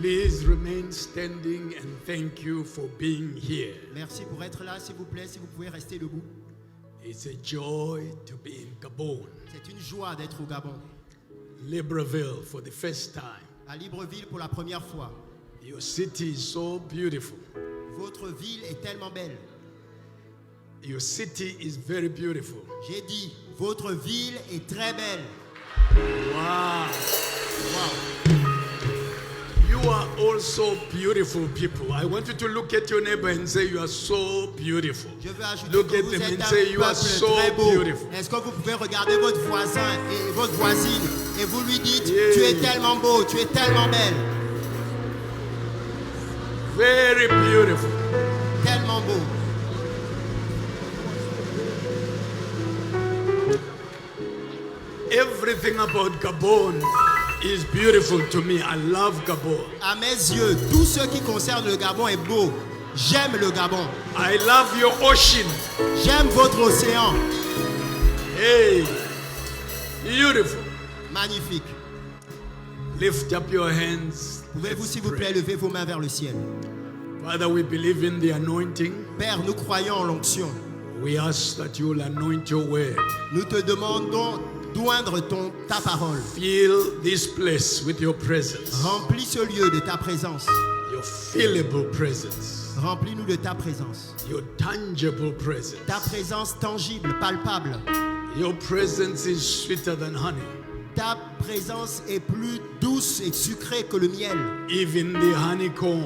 Please remain standing and thank you for being here. Merci pour être là, s'il vous plaît, si vous pouvez rester debout. It's a joy to be in Gabon, C'est une joie d'être au Gabon, Libreville for the first time. à Libreville pour la première fois. Your city is so beautiful. Votre ville est tellement belle. Your city is very beautiful. J'ai dit, votre ville est très belle. Wow. Wow. You are also beautiful people. I want you to look at your neighbor and say you are so beautiful. Je veux ajouter Look que at vous them êtes and un say you are peuple so très beau. beautiful. Est-ce que vous pouvez regarder votre voisin et votre voisine et vous lui dites, Yeah. tu es tellement beau, tu es tellement belle, Very beautiful. tellement beau. Everything about Gabon is beautiful to me. I love Gabon. À mes yeux, tout ce qui concerne le Gabon est beau. J'aime le Gabon. I love your ocean. J'aime votre océan. Hey, beautiful. Magnifique. Lift up your hands. Pouvez-vous, s'il vous plaît, lever vos mains vers le ciel. Father, we believe in the anointing. Père, nous croyons en l'onction. We ask that you will anoint your word. Nous te demandons d'oindre ta parole. Fill this place with your presence, Remplis ce lieu de ta présence. your fillable presence, Remplis-nous de ta présence. your tangible presence. Ta présence tangible, palpable. Your presence is sweeter than honey. Ta présence est plus douce et sucrée que le miel. Even the honeycomb.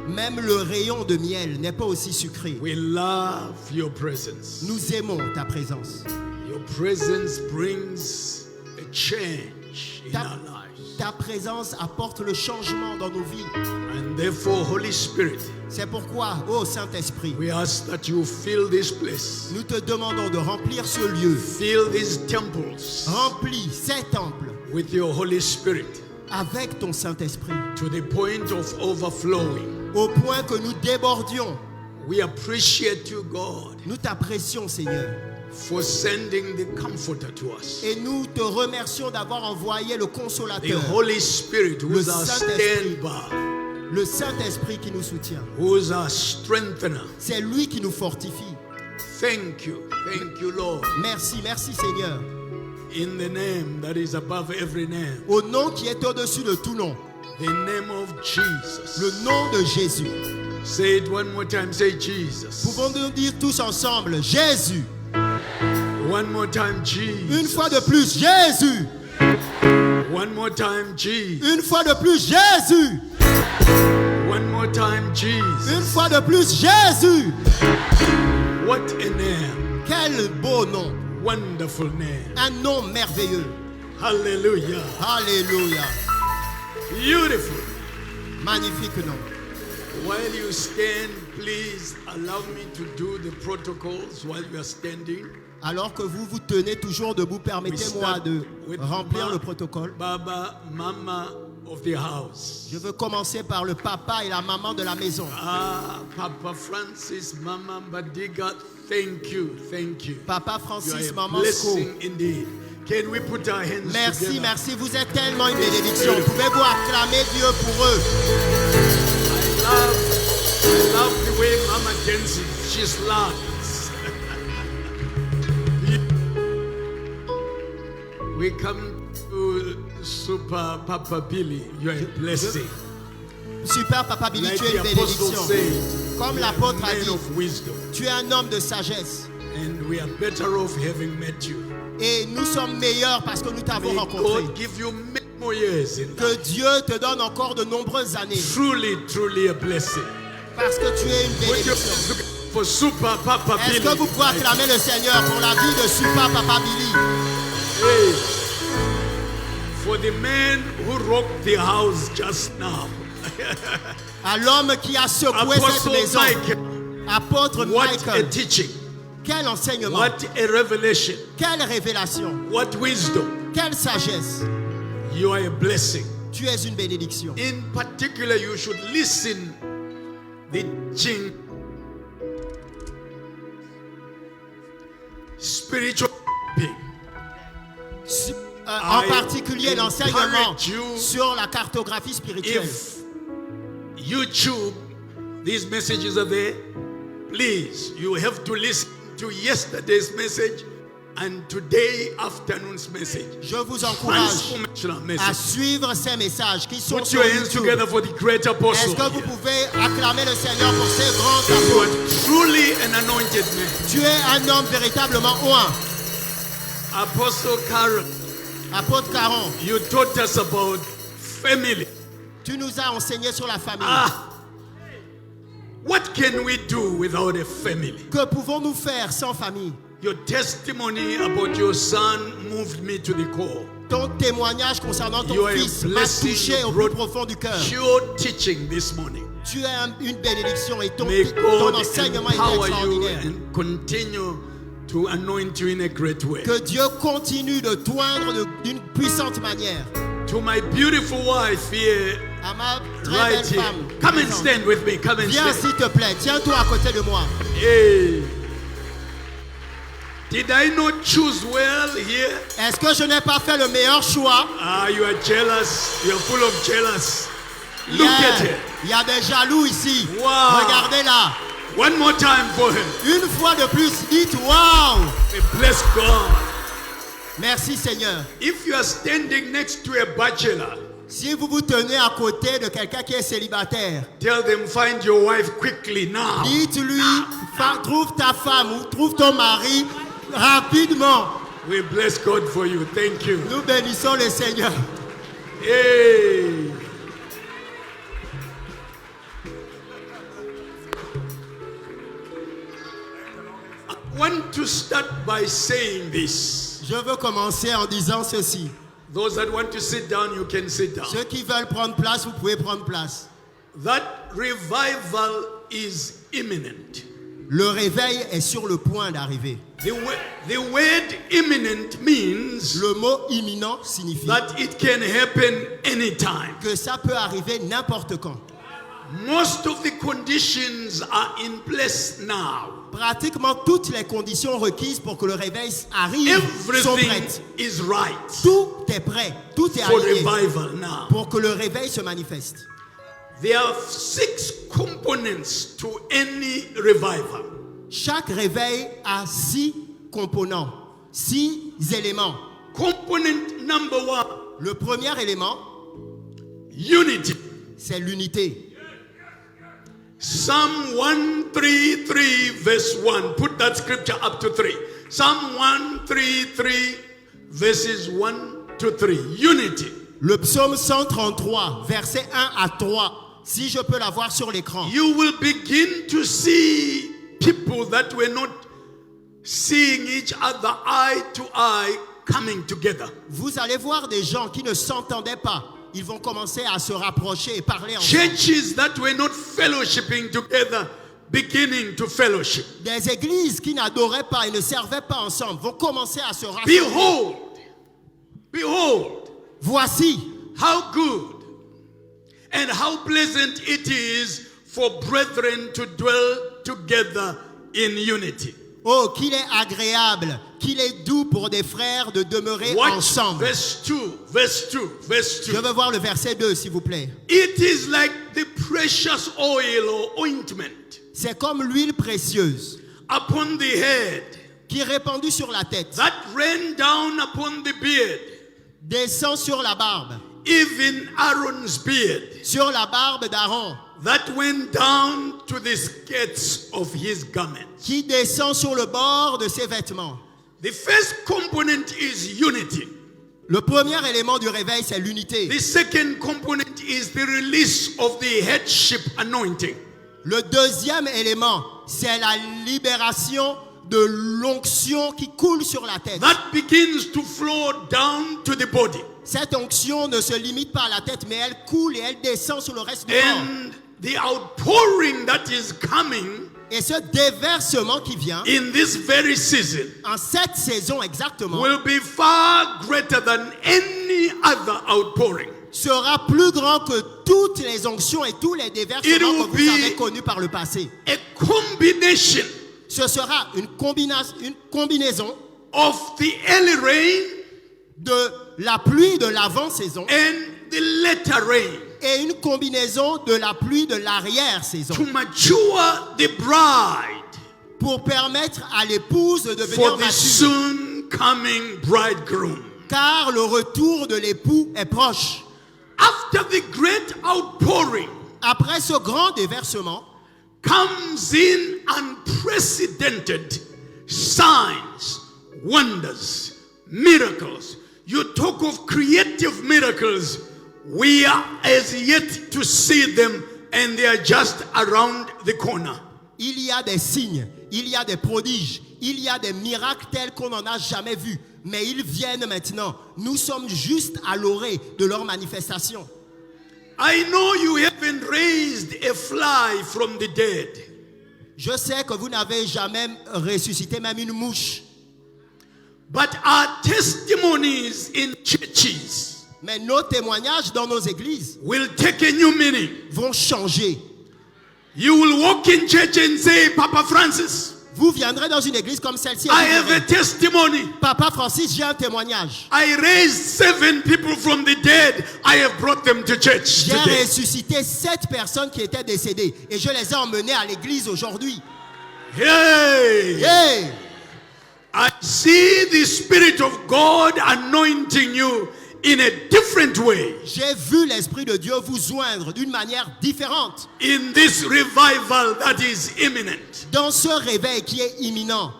Même le rayon de miel n'est pas aussi sucré. We love your presence. Nous aimons ta présence. Your presence brings a change in Ta, our lives. ta présence apporte le changement dans nos vies. And therefore, Holy Spirit, C'est pourquoi, ô Saint-Esprit, we ask that you fill this place. nous te demandons de remplir ce lieu. Fill these temples Remplis ces temples with your Holy Spirit avec ton Saint-Esprit, to the point of overflowing. au point que nous débordions. We appreciate you, God, Nous t'apprécions, Seigneur. for sending the Comforter to us. Et nous te remercions d'avoir envoyé le The Consolateur, Holy Spirit, who is our Saint-Esprit. standby, le Saint-Esprit qui nous soutient. who is our strengthener. C'est lui qui nous fortifie. Thank you, Lord, Merci, merci Seigneur. in the name that is above every name, Au nom qui est au-dessus de tout nom, the name of Jesus. le nom de Jésus. Say it one more time, say Jesus. Pouvons-nous dire tous ensemble, Jésus. One more time, Jesus. Une fois de plus, Jésus. One more time, Jesus. Une fois de plus, Jésus. One more time, Jesus. Une fois de plus, Jésus. What a name. Quel beau nom. Wonderful name. Un nom merveilleux. Hallelujah. Alléluia. Beautiful. Magnifique nom. While you stand, please allow me to do the protocols while you are standing. Alors que vous vous tenez toujours debout, permettez-moi de remplir le protocole. Baba, Mama of the house. Je veux commencer par le papa et la maman de la maison. Papa Francis, Mama Badiga, thank you. Papa You Francis, are a maman Sco. blessing indeed. Can we put our hands Merci, together? merci. Vous êtes tellement une bénédiction. Pouvez-vous acclamer Dieu pour eux? I love the way Mama dances. She's loud. We come to Super Papa Billy. You are a blessing. Super Papa Billy, Like tu es the une apostle bénédiction. said, Comme you are l'apôtre a a man dit, of wisdom. tu es un homme de sagesse. And we are better off having met you. Et nous sommes meilleurs parce que nous t'avons May rencontré. God give you many more years in Que life. Dieu te donne encore de nombreuses années. Truly a blessing. Parce que tu es une Put your bénédiction. hands together for Super Papa Est-ce Billy. que vous pouvez acclamer le Seigneur pour la vie de Super Papa Billy? Hey, for the man who rocked the house just now. À l'homme qui a secoué cette Apostle maison. Michael, Apôtre what a Michael. teaching. Quel enseignement. What a revelation. Quelle révélation. What wisdom. Quelle sagesse. You are a blessing. Tu es une bénédiction. In particular, you should listen the teaching, spiritual being. En I particulier l'enseignement encourage you, sur la cartographie spirituelle. If YouTube, these messages are there. Please, you have to listen to yesterday's message and today afternoon's message. Je vous encourage Transformational à message. suivre ces messages qui sont Put sur your hands YouTube. together for the great apostle. Est-ce que vous here. pouvez acclamer le Seigneur pour ces grands You apôtres? are truly an anointed man. Tu es un homme véritablement oint. Apostle Karen, Apôtre Caron, you taught us about family. tu nous as enseigné sur la famille. What can we do without a family? Que pouvons-nous faire sans famille? Your testimony about your son moved me to the core. Ton témoignage concernant ton You are a fils m'a blessing. touché You au plus brought profond du cœur. pure teaching this morning. Tu es une bénédiction et ton May God enseignement est empower you extraordinaire. and continue to anoint you in a great way. Que Dieu continue de t'oindre d'une puissante manière. To my beautiful wife here, À ma très right belle here. femme. Come and présente. stand with me. Come and Viens stand. s'il te plaît, tiens-toi à côté de moi. Hey. Did I not choose well here? Est-ce que je n'ai pas fait le meilleur choix? You are jealous. You are full of jealous. Look at her. Il y a des jaloux ici. Wow. Regardez là. One more time for him. Une fois de plus, dites waouh. Bless God. Merci Seigneur. If you are standing next to a bachelor, Si vous vous tenez à côté de quelqu'un qui est célibataire, tell them find your wife quickly now. dites-lui, trouve ta femme ou trouve ton mari rapidement. We bless God for you. Thank you. Nous bénissons le Seigneur. Hey. I want to start by saying this. Je veux commencer en disant ceci. Those that want to sit down, you can sit down. Ceux qui veulent prendre place, vous pouvez prendre place. That revival is imminent. Le réveil est sur le point d'arriver. The word imminent means Le mot imminent signifie that it can happen anytime. que ça peut arriver n'importe quand. Most of the conditions are in place now. Pratiquement toutes les conditions requises pour que le réveil arrive sont Everything prêtes. is right Tout est prêt, tout est for aligné revival now. pour que le réveil se manifeste. There are 6 components to any revival. Chaque réveil a 6 composants, 6 éléments. Component number 1, Le premier élément, unity. c'est l'unité. Psalm 133 verse 1. Put that scripture up to 3. Psalm 133 verses 1 to 3. Unity. Le psaume 133, versets 1 à 3. Si je peux l'avoir sur l'écran. You will begin to see people that were not seeing each other eye to eye coming together. Vous allez voir des gens qui ne s'entendaient pas. Ils vont commencer à se rapprocher et parler ensemble. Churches that were not fellowshipping together beginning to fellowship. Des églises qui n'adoraient pas et ne servaient pas ensemble vont commencer à se rassembler. Behold, Voici how good and how pleasant it is for brethren to dwell together in unity. oh, qu'il est agréable, qu'il est doux pour des frères de demeurer Watch ensemble. verse 2, verse 2, verse 2. Je veux voir le verset 2, s'il vous plaît. It is like the precious oil or ointment C'est comme l'huile précieuse upon the head qui est répandue sur la tête, that ran down upon the beard, descend sur la barbe, even Aaron's beard, sur la barbe d'Aaron, that went down to the skirts of his garment. qui descend sur le bord de ses vêtements. The first component is unity. Le premier élément du réveil, c'est l'unité. The second component is the release of the headship anointing. Le deuxième élément, c'est la libération de l'onction qui coule sur la tête. That begins to flow down to the body. Cette onction ne se limite pas à la tête, mais elle coule et elle descend sur le reste du corps. And the outpouring that is coming Et ce déversement qui vient, in this very season en cette saison exactement, will be far greater than any other outpouring. sera plus grand que toutes les onctions et tous les déversements It que will vous be avez connus par le passé. A combination Ce sera une combinaison of the early rain de la pluie de l'avant-saison and the latter rain. et une combinaison de la pluie de l'arrière-saison to mature the bride pour permettre à l'épouse de devenir for the mature. soon coming bridegroom. Car le retour de l'époux est proche. After the great outpouring Après ce grand déversement, comes in unprecedented signs, wonders, miracles. You talk of creative miracles. We are as yet to see them, and they are just around the corner. il y a des signes, il y a des prodiges, il y a des miracles tels qu'on n'en a jamais vus. Mais ils viennent maintenant. Nous sommes juste à l'orée de leur manifestation. I know you haven't raised a fly from the dead, Je sais que vous n'avez jamais ressuscité même une mouche. but our testimonies in churches Mais nos témoignages dans nos églises will take a new meaning. vont changer. You will walk in church and say, Papa Francis, Vous viendrez dans une église comme celle-ci et I vous have direz, a testimony. Papa Francis, j'ai un témoignage. I raised 7 people from the dead. I have brought them to church J'ai today. ressuscité 7 personnes qui étaient décédées et je les ai emmenées à l'église aujourd'hui. Hey! Hey! I see the Spirit of God anointing you in a different way J'ai vu l'Esprit de Dieu vous joindre d'une manière différente in this revival that is imminent. dans ce réveil qui est imminent.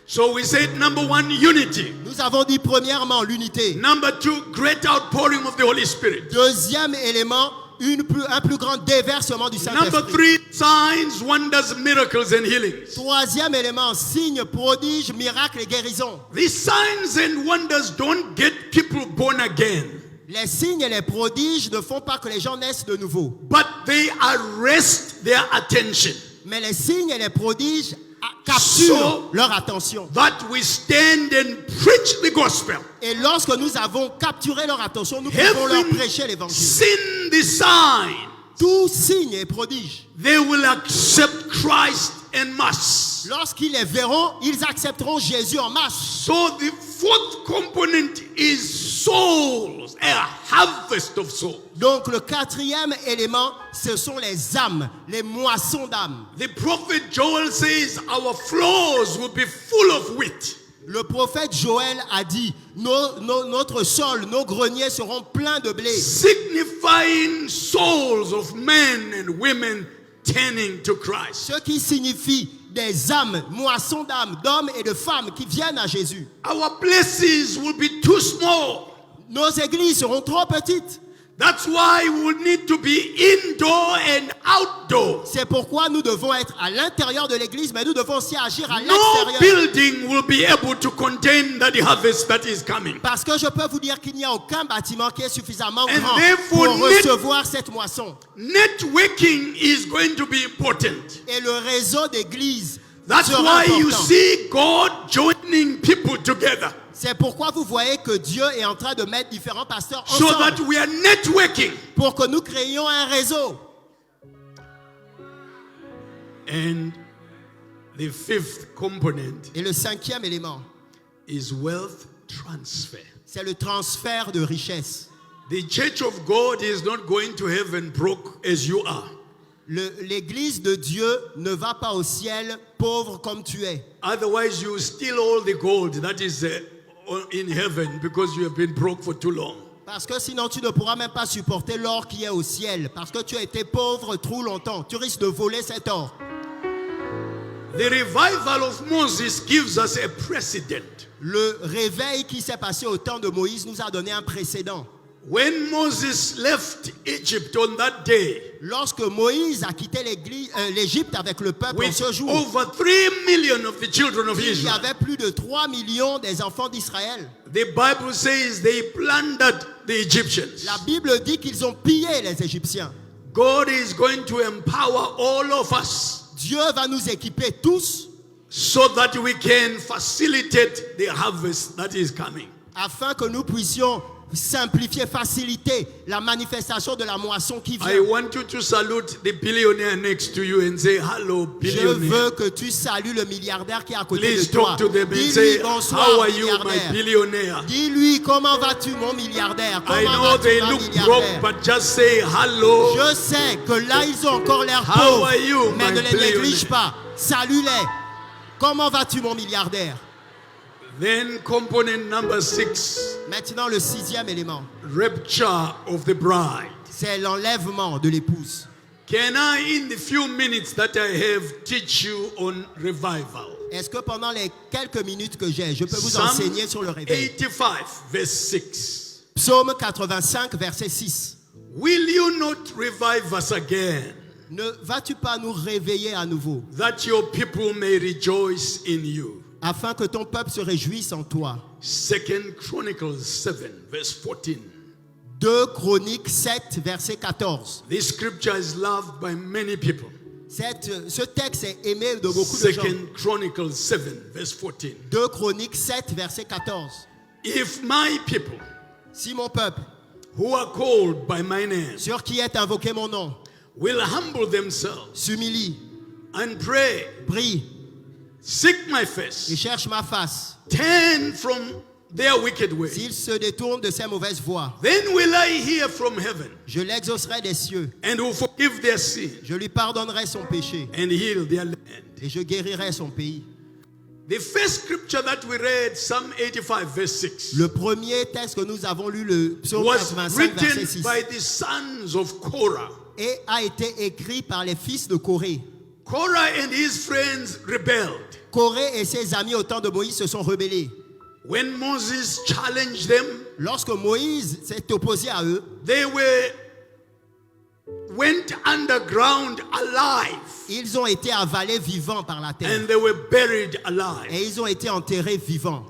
So we said, number 1, unity. Nous avons dit premièrement l'unité. Number 2, great outpouring of the Holy Spirit. Deuxième élément, un plus grand déversement du Number Saint-Esprit. 3, signs, wonders, miracles, and healings. Troisième élément, signes, prodiges, miracles et guérisons. These signs and wonders don't get people born again, Les signes et les prodiges ne font pas que les gens naissent de nouveau. but they arrest their attention Mais les signes et les prodiges capturent So- leur attention. that we stand and preach the gospel. Et lorsque nous avons capturé leur attention, nous pouvons leur Having prêcher l'évangile. seen the sign, Tout signe et prodige. they will accept Christ en masse. Lorsqu'ils les verront, ils accepteront Jésus en masse. So the fourth component is souls, a harvest of souls. Donc le quatrième élément, ce sont les âmes, les moissons d'âmes. The prophet Joel says our floors will be full of wheat. Le prophète Joël a dit, notre sol, nos greniers seront pleins de blé. Signifying souls of men and women turning to Christ. Ce qui signifie des âmes, moissons d'âmes, d'hommes et de femmes qui viennent à Jésus. Our places will be too small. Nos églises seront trop petites. That's why we will need to be indoor and outdoor. C'est pourquoi nous devons être à l'intérieur de l'église, mais nous devons aussi agir à No l'extérieur. building will be able to contain that harvest that is coming. Parce que je peux vous dire qu'il n'y a aucun bâtiment qui est suffisamment And grand therefore, pour recevoir cette moisson. Networking is going to be important. Et le réseau d'églises That's sera why you important. see God joining people together C'est pourquoi vous voyez que Dieu est en train de mettre différents pasteurs so ensemble that we are networking. pour que nous créions un réseau. And the fifth component Et le cinquième élément, is wealth transfer. c'est le transfert de richesse. The church of God is not going to heaven broke as you are. L'église de Dieu ne va pas au ciel pauvre comme tu es. Otherwise, you steal all the gold that is in heaven because you have been broke for too long. Parce que sinon tu ne pourras même pas supporter l'or qui est au ciel. Parce que tu as été pauvre trop longtemps. Tu risques de voler cet or. The revival of Moses gives us a precedent. Le réveil qui s'est passé au temps de Moïse nous a donné un précédent. When Moses left Egypt on that day, Lorsque Moïse a quitté l'Égypte avec le peuple en with ce jour, over 3 million of the children of il y Israel, avait plus de 3 millions des enfants d'Israël. the Bible says they plundered the Egyptians. La Bible dit qu'ils ont pillé les Égyptiens. God is going to empower all of us Dieu va nous équiper tous so that we can facilitate the harvest that is coming. afin que nous puissions simplifier, faciliter la manifestation de la moisson qui I vient. want you to salute the billionaire next to you and say, hello, Je billionaire. veux que tu salues le milliardaire qui est à côté Please de toi. talk to them and Dis-lui say, bonsoir, how are you, my milliardaire. billionaire? Dis-lui comment vas-tu, mon milliardaire? I Comment know vas-tu, they ma look milliardaire? broke, but just say hello. Je sais que là, ils ont encore l'air How pauvres, are you, mais my ne les néglige billionaire? pas. Salue-les. Comment vas-tu, mon milliardaire? Then component number 6, Maintenant, le 6e élément, rapture of the bride. c'est l'enlèvement de l'épouse. Can I, in the few minutes that I have, teach you on revival? Est-ce que pendant les quelques minutes que j'ai, je peux vous Psalm enseigner sur le réveil? 85, verse 6. Psaume 85, verset 6. Will you not revive us again, Ne vas-tu pas nous réveiller à nouveau, that your people may rejoice in you? afin que ton peuple se réjouisse en toi? 2 Chronicles 7, verse 14. 2 Chroniques 7, verset 14. This scripture is loved by many people. Ce texte est aimé de beaucoup de gens. 2 Chronicles 7, verse 14. 2 Chroniques 7, verset 14. If my people, Si mon peuple, who are called by my name, sur qui est invoqué mon nom, will humble themselves s'humilie, and pray, prie seek my et face, cherche ma face, turn from their wicked way, s'il se détourne de ses mauvaises voies, then will I hear from heaven je l'exaucerai des cieux, and will forgive their sin je lui pardonnerai son péché and heal their land. et je guérirai son pays. The first scripture that we read, Psalm 85, verse 6, Le premier texte que nous avons lu, le psaume was 85, verset written 6, by the sons of Korah. et a été écrit par les fils de Corée. Korah and his friends rebelled. Corée et ses amis au temps de Moïse se sont rebellés. When Moses challenged them, Lorsque Moïse s'est opposé à eux, they went underground alive ils ont été avalés vivants par la terre. and they were buried alive. Et ils ont été enterrés vivants.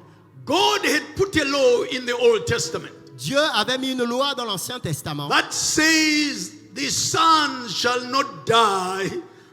God had put a law in the Old Testament Dieu avait mis une loi dans l'Ancien Testament that says the sons shall not die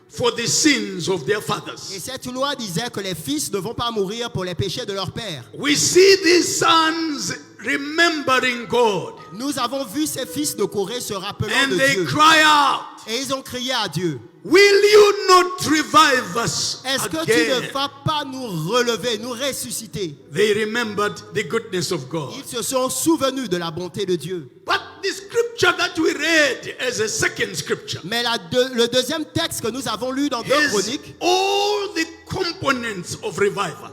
for the sins of their et fathers. cette loi disait que les fils ne vont pas mourir pour les péchés de leur père. We see these sons remembering God Nous avons vu ces fils de Corée se rappelant and de they Dieu cry out, et ils ont crié à Dieu. will you not revive us Est-ce que tu ne again? vas pas nous relever, nous ressusciter? They remembered the goodness of God. Ils se sont souvenus de la bonté de Dieu. But the scripture that we read as a second scripture Mais le deuxième texte que nous avons lu dans 2 has Chroniques all the components of revival.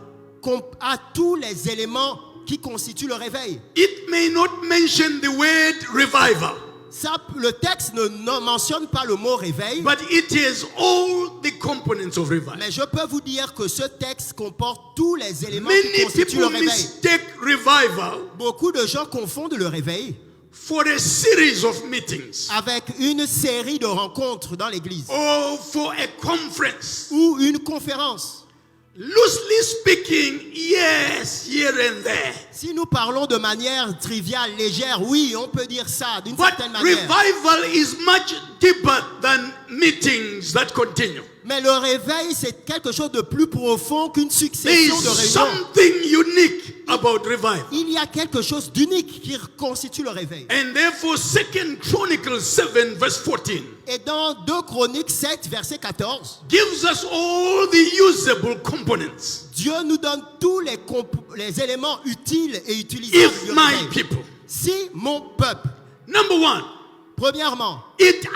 a tous les éléments qui constituent le réveil. It may not mention the word revival, Ça, le texte ne mentionne pas le mot réveil, but it has all the components of revival. mais je peux vous dire que ce texte comporte tous les éléments qui Many constituent le people réveil. mistake revival Beaucoup de gens confondent le réveil for a series of meetings avec une série de rencontres dans l'église or for a conference. ou une conférence. Loosely speaking, yes, here and there. Si nous parlons de manière triviale, légère, oui, on peut dire ça d'une But certaine manière. revival is much deeper than meetings that continue. Mais le réveil, c'est quelque chose de plus profond qu'une There succession is de réunions. something unique about revival. Il y a quelque chose d'unique qui constitue le réveil. And therefore, 2 Chronicles 7, verse 14 Et dans 2 Chroniques 7, verset 14, gives us all the usable components. Dieu nous donne tous les éléments utiles et utilisables If du my réveil. people, Si mon peuple, number one, premièrement, it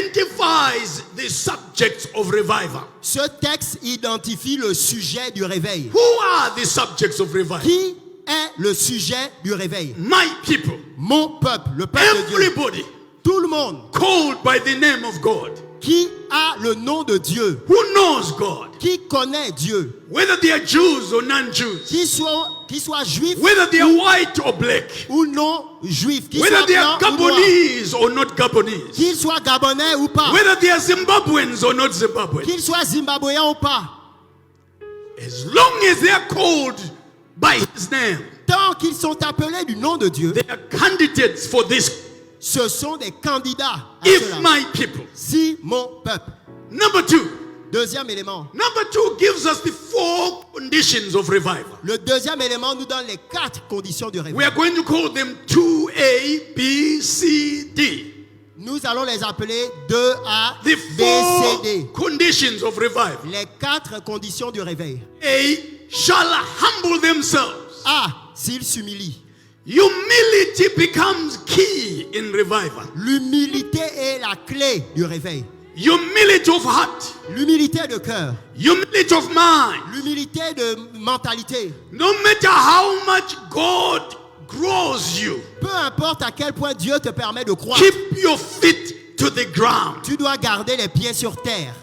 identifies the subjects of revival. ce texte identifie le sujet du réveil. Who are the subjects of revival? Qui est le sujet du réveil? My people, Mon peuple, le peuple de Dieu. everybody Tout le monde called by the name of God, qui a le nom de Dieu, who knows God, qui connaît Dieu, whether they are Jews or non-Jews, qui soit juif whether they are white or black, ou non juif, qu'il whether soit they are blanc ou noir, Gabonese or not Gabonese, qu'il soit gabonais ou pas, whether they are Zimbabweans or not Zimbabweans, qu'il soit zimbabwéen ou pas, as long as they are called by His name, tant qu'ils sont appelés du nom de Dieu, they are candidates for this. ce sont des candidats à If cela. my people. Si mon peuple. Number two, Deuxième élément. Number 2 gives us the 4 conditions of revival. Le deuxième élément nous donne les 4 conditions du We réveil. are going to call them 2A, B, C, D. Nous allons les appeler 2A, The B, C, 4 D. conditions of revival. Les 4 conditions du réveil. A, shall humble themselves. A, s'ils s'humilient. Humility becomes key in revival. L'humilité est la clé du réveil. Humility of heart. L'humilité de cœur. Humility of mind. L'humilité de mentalité. No matter how much God grows you, Peu importe à quel point Dieu te permet de croire, keep your feet to the ground. tu dois garder les pieds sur terre.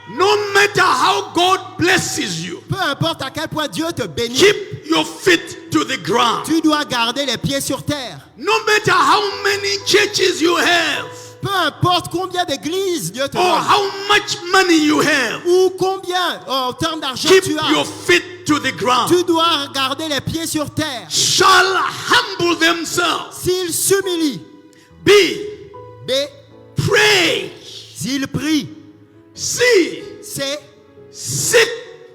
No matter how God blesses you, Peu importe à quel point Dieu te bénit, keep your feet to the ground. tu dois garder les pieds sur terre. No matter how many churches you have, Peu importe combien d'églises Dieu te or donne, how much money you have, ou combien en termes d'argent keep tu your as, feet to the ground. tu dois garder les pieds sur terre. Shall humble themselves. S'ils s'humilient, B, B, pray. s'ils prient, C, C, seek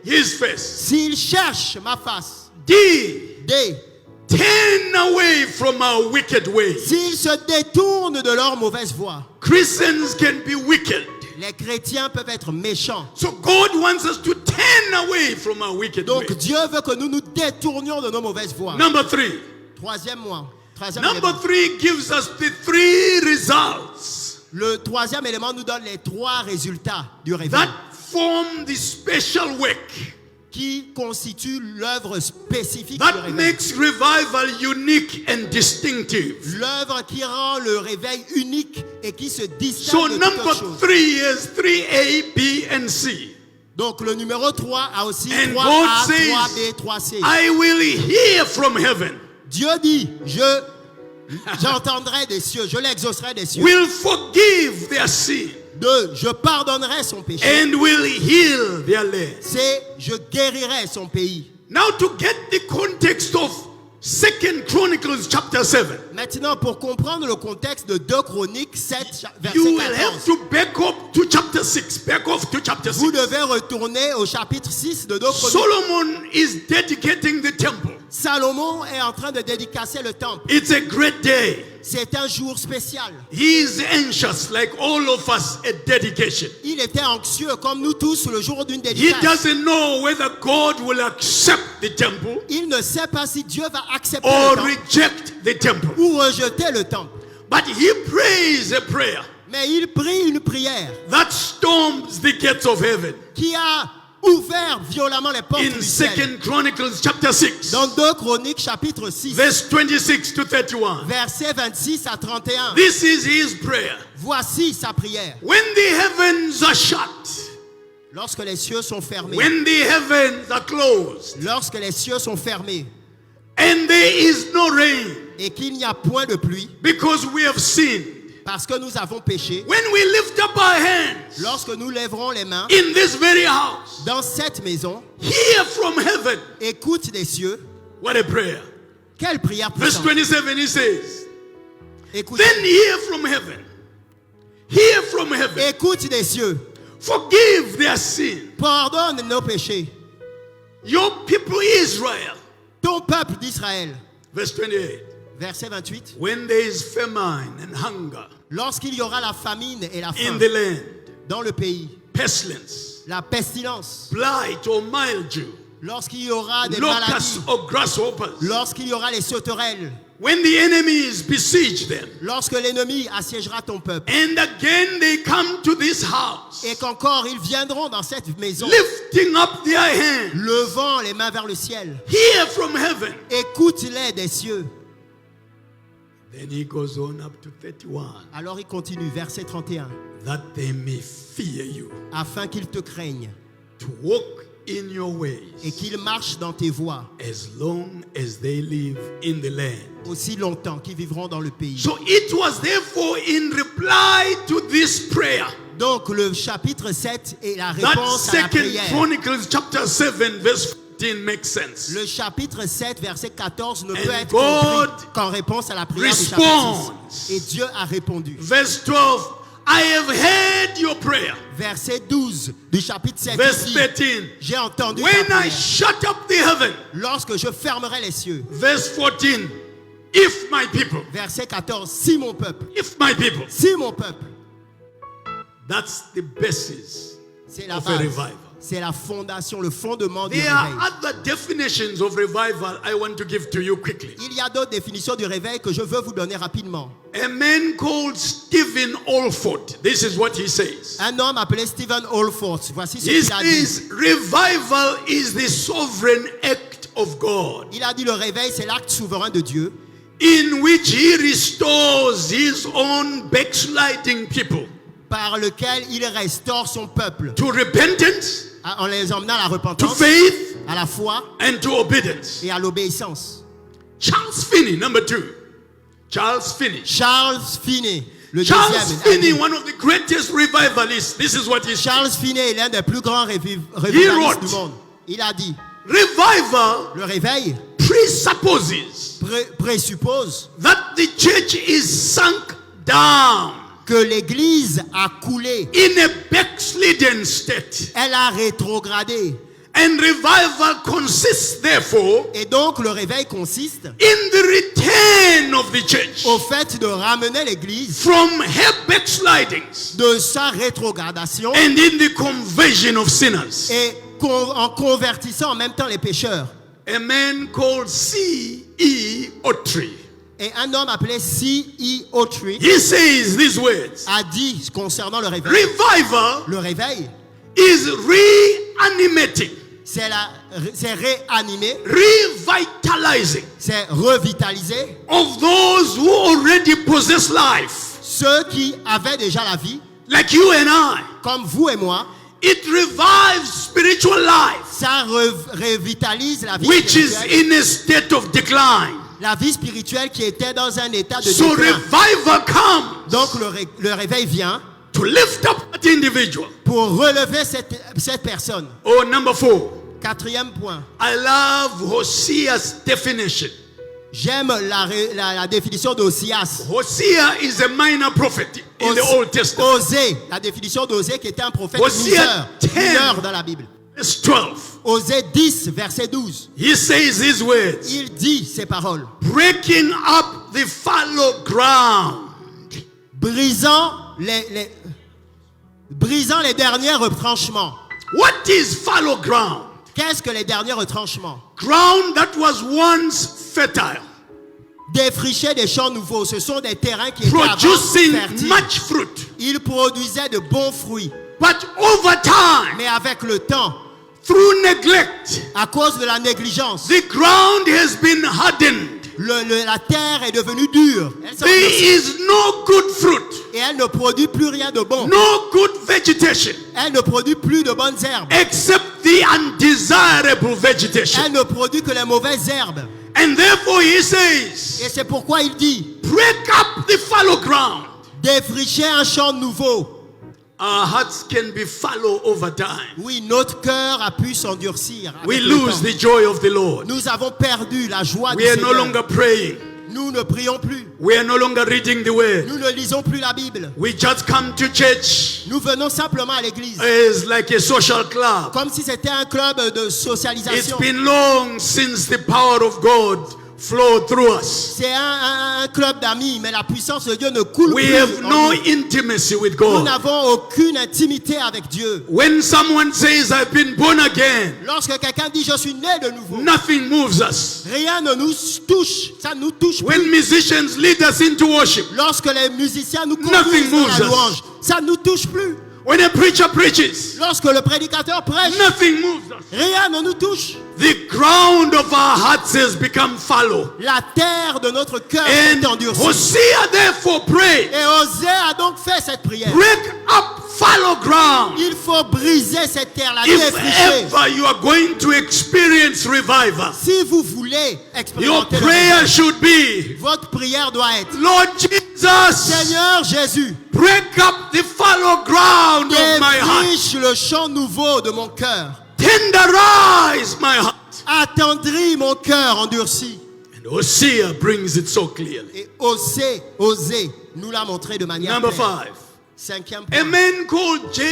his face. s'ils cherchent ma face, D, D, turn away from our wicked ways. s'ils se détournent de leur mauvaise voie. Christians can be wicked. Les chrétiens peuvent être méchants. So God wants us to turn away from our wicked Donc ways. Dieu veut que nous nous détournions de nos mauvaises voies. Number 3. Troisième Number élément. 3 gives us the 3 results Le troisième élément nous donne les 3 résultats du réveil that form the special work qui constituent l'œuvre spécifique du that réveil. makes revival unique and distinctive. L'œuvre qui rend le réveil unique et qui se So distingue de toute number autre chose. 3 is 3A, B, and C. Donc le numéro 3 a aussi And 3A, God 3B, 3C. I will hear from heaven, Dieu dit, j'entendrai des cieux, je l'exaucerai des cieux. will forgive their sin, 2, je pardonnerai son péché. and will heal their land. C, je guérirai son pays. Now to get the context of 2 Chronicles chapter 7, Maintenant, pour comprendre le contexte de 2 Chroniques 7, verset you will have 14, to back up to chapter 6. Back off to chapter vous 6. devez retourner au chapitre 6 de 2 Chroniques. Solomon is dedicating the temple. Salomon est en train de dédicacer le temple. It's a great day. C'est un jour spécial. He is anxious, like all of us, at dedication. Il était anxieux, comme nous tous, le jour d'une He dédicace. doesn't know whether God will accept the temple Il ne sait pas si Dieu va accepter or le temple reject the temple. ou rejeter le temple. But he prays a prayer Mais il prie une prière that storms the gates of heaven. qui a ouvert violemment les portes In du ciel. 2 Chronicles chapter 6, Dans 2 Chroniques chapitre 6, verse 26 to 31. versets 26 à 31. This is his prayer. Voici sa prière. When the heavens are shut, Lorsque les cieux sont fermés, when the heavens are closed, lorsque les cieux sont fermés and there is no rain, et qu'il n'y a point de pluie, because we have sinned. parce que nous avons péché, When we lift up our hands lorsque nous lèverons les mains in this very house, dans cette maison, hear from heaven. écoute des cieux. What a prayer. Quelle prière Verse puissante. 27, he says, Écoute, then hear from heaven. Hear from heaven. écoute des cieux. Forgive their sin. Pardonne nos péchés. Your people Israel. Ton peuple d'Israël. Verse 28. Verset 28. When there is famine and hunger Lorsqu'il y aura la famine et la in faim the land, dans le pays, pestilence, la pestilence, blight or mildew, lorsqu'il y aura des locusts maladies, or grasshoppers, lorsqu'il y aura les sauterelles, when the enemies besiege them, lorsque l'ennemi assiégera ton peuple, and again they come to this house, et qu'encore ils viendront dans cette maison, lifting up their hands, levant les mains vers le ciel, hear from heaven. écoute-les des cieux. Then he goes on up to 31, Alors il continue, verset 31, that they may fear you, afin qu'ils te craignent to walk in your et ways, qu'ils marchent dans tes voies as long as they live in the land. aussi longtemps qu'ils vivront dans le pays. So it was therefore in reply to this prayer Donc le chapitre 7 est la that réponse à la 2 prière. Chronicles chapter 7 verse 15 makes sense. Le chapitre 7, verset 14 ne And peut être God compris qu'en réponse à la prière du responds. chapitre 6. Et Dieu a répondu. Verse 12, I have heard your your prayer. Verset 12 du chapitre 7. Verse Ici, 13. j'ai entendu ta When I prière. shut up the heaven. Lorsque je fermerai les cieux. Verse 14. If my people. Verset 14. Si mon peuple. If my people. Si mon peuple. That's the basis C'est la of a base. revival. C'est la fondation, le fondement du There are réveil. other definitions of revival I want to give to you quickly. Il y a d'autres définitions du réveil que je veux vous donner rapidement. A man called Stephen Olford. This is what he says. Un homme appelé Stephen Olford. Voici ce He qu'il a dit. says revival is the sovereign act of God Il a dit le réveil, c'est l'acte souverain de Dieu in which he restores his own backsliding people par lequel il restaure son peuple to repentance, en les emmenant à la to repentance, faith, à la foi and to obedience. et à l'obéissance. Charles Finney, number 2. Charles Finney. Charles Finney, le Charles deuxième. Finney, one of the greatest revivalists. This is what he said. Charles Finney est l'un des plus grands revivalistes wrote, du monde. Il a dit, Revival le réveil presupposes présuppose that the church is sunk down que l'Église a coulé, in a backslidden state. elle a rétrogradé. And revival consists, therefore, Et donc le réveil consiste in the return of the church au fait de ramener l'Église from her backslidings de sa rétrogradation and in the conversion of sinners. et en convertissant en même temps les pécheurs. A man called C.E. Autry, Et un homme appelé C.E. Autry he says these words: a dit concernant le réveil, revival le réveil, is reanimating, c'est réanimer, revitalizing c'est revitaliser of those who already possess life, ceux qui avaient déjà la vie, like you and I. comme vous et moi. It revives spiritual life, Ça revitalise la vie which is spirituelle, in a state of decline. la vie spirituelle qui était dans un état de So déclin. revival comes Donc le réveil vient to lift up that individual. pour relever cette personne. Oh, number 4. Quatrième point. I love Hosea's definition. J'aime la définition d'Osias. Hosea is a minor prophet in the Old Testament. Osée, la définition d'Osée qui était un prophète Hosea 10. mineur dans la Bible. Verse 12. Osée 10, verset 12. He says these words: Il dit ces paroles. breaking up the fallow ground, Brisant les derniers retranchements. What is fallow ground? Qu'est-ce que les derniers retranchements? Ground that was once fertile, Défricher des champs nouveaux. Ce sont des terrains qui étaient avant producing fertiles. much fruit. Ils produisaient de bons fruits. But over time, Mais avec le temps, through neglect, à cause de la négligence, the ground has been hardened. la terre est devenue dure. Elle s'est There endurcie. is no good fruit, Et elle ne produit plus rien de bon. no good vegetation, Elle ne produit plus de bonnes herbes. except the undesirable vegetation. Elle ne produit que les mauvaises herbes. And therefore he says, Et c'est pourquoi il dit, break up the fallow ground. défricher un champ nouveau. Our hearts can be fallow over time. Oui, notre cœur a pu s'endurcir. avec We le lose temps. the joy of the Lord. Nous avons perdu la joie du We are no Seigneur. longer praying. Nous ne prions plus. We are no longer reading the word. Nous ne lisons plus la Bible. We just come to church Nous venons simplement à l'église. as like a social club. Comme si c'était un club de It's socialisation. been long since the power of God flowed through us. C'est un club d'amis, mais la puissance de Dieu ne coule We plus. have en no nous. intimacy with Nous God. n'avons aucune intimité avec Dieu. When someone says, I've been born again, Lorsque quelqu'un dit je suis né de nouveau, nothing moves us. rien ne nous touche. Ça ne nous touche plus. When musicians lead us into worship, Lorsque les musiciens nous Nothing conduisent dans moves la us. louange, ça ne nous touche plus. when a preacher preaches, Lorsque le prédicateur prêche, nothing moves us. rien ne nous touche. The ground of our hearts has become fallow. La terre de notre cœur est And endurcie. Hosea therefore prayed, Et Osée a donc fait cette prière. break up fallow ground. Il faut briser cette terre, la If défricher. ever you are going to experience revival, Si vous voulez your expérimenter le prayer réveil, should be, votre prière doit être: Lord Jesus, Seigneur Jésus, break up the fallow ground of my heart. défriche le champ nouveau de mon cœur. Tenderize my heart. Attendris mon cœur endurci. And Hosea brings it so clearly. Et Osée nous l'a montré de manière Number claire. 5. Cinquième a point. man called J.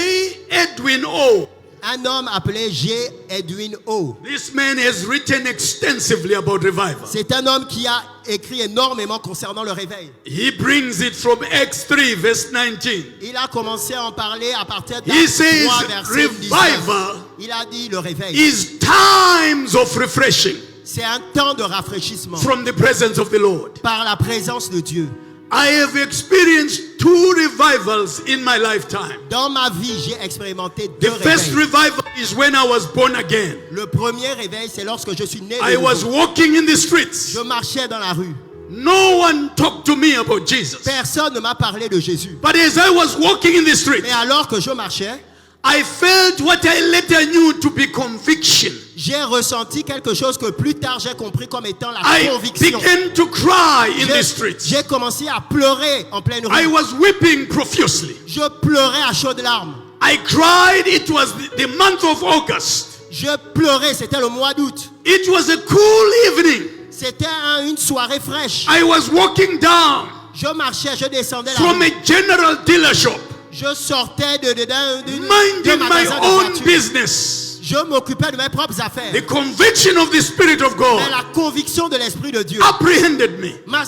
Edwin O. Un homme appelé J. Edwin O. This man has written extensively about revival. C'est un homme qui a écrit énormément concernant le réveil. He brings it from Acts 3, verse 19. Il a commencé à en parler à partir de He says 3 verset 19. revival Il a dit le réveil. is times of refreshing C'est un temps de rafraîchissement from the presence of the Lord. par la présence de Dieu. I have experienced 2 revivals in my lifetime. Dans ma vie, j'ai expérimenté 2 The first réveils. revival is when I was born again. Le premier réveil, c'est lorsque je suis né de I was nouveau. walking in the streets. Je marchais dans la rue. No one talked to me about Jesus. Personne ne m'a parlé de Jésus. But as I was walking in the streets, Mais alors que je marchais, I felt what I later knew to be conviction. j'ai ressenti quelque chose que plus tard j'ai compris comme étant la I conviction. began to cry in the J'ai streets. j'ai commencé à pleurer en pleine I rue. was weeping profusely. Je pleurais à chaudes larmes. I cried. It was the month of August. Je pleurais, c'était le mois d'août. It was a cool evening. C'était une soirée fraîche. I was walking down Je marchais, je descendais la from rue. a general dealer shop, Je sortais d'un minding my magasin de own voitures. business. Je m'occupais de mes propres affaires. The conviction of the Spirit of Mais God la conviction de l'Esprit de Dieu apprehended me. m'a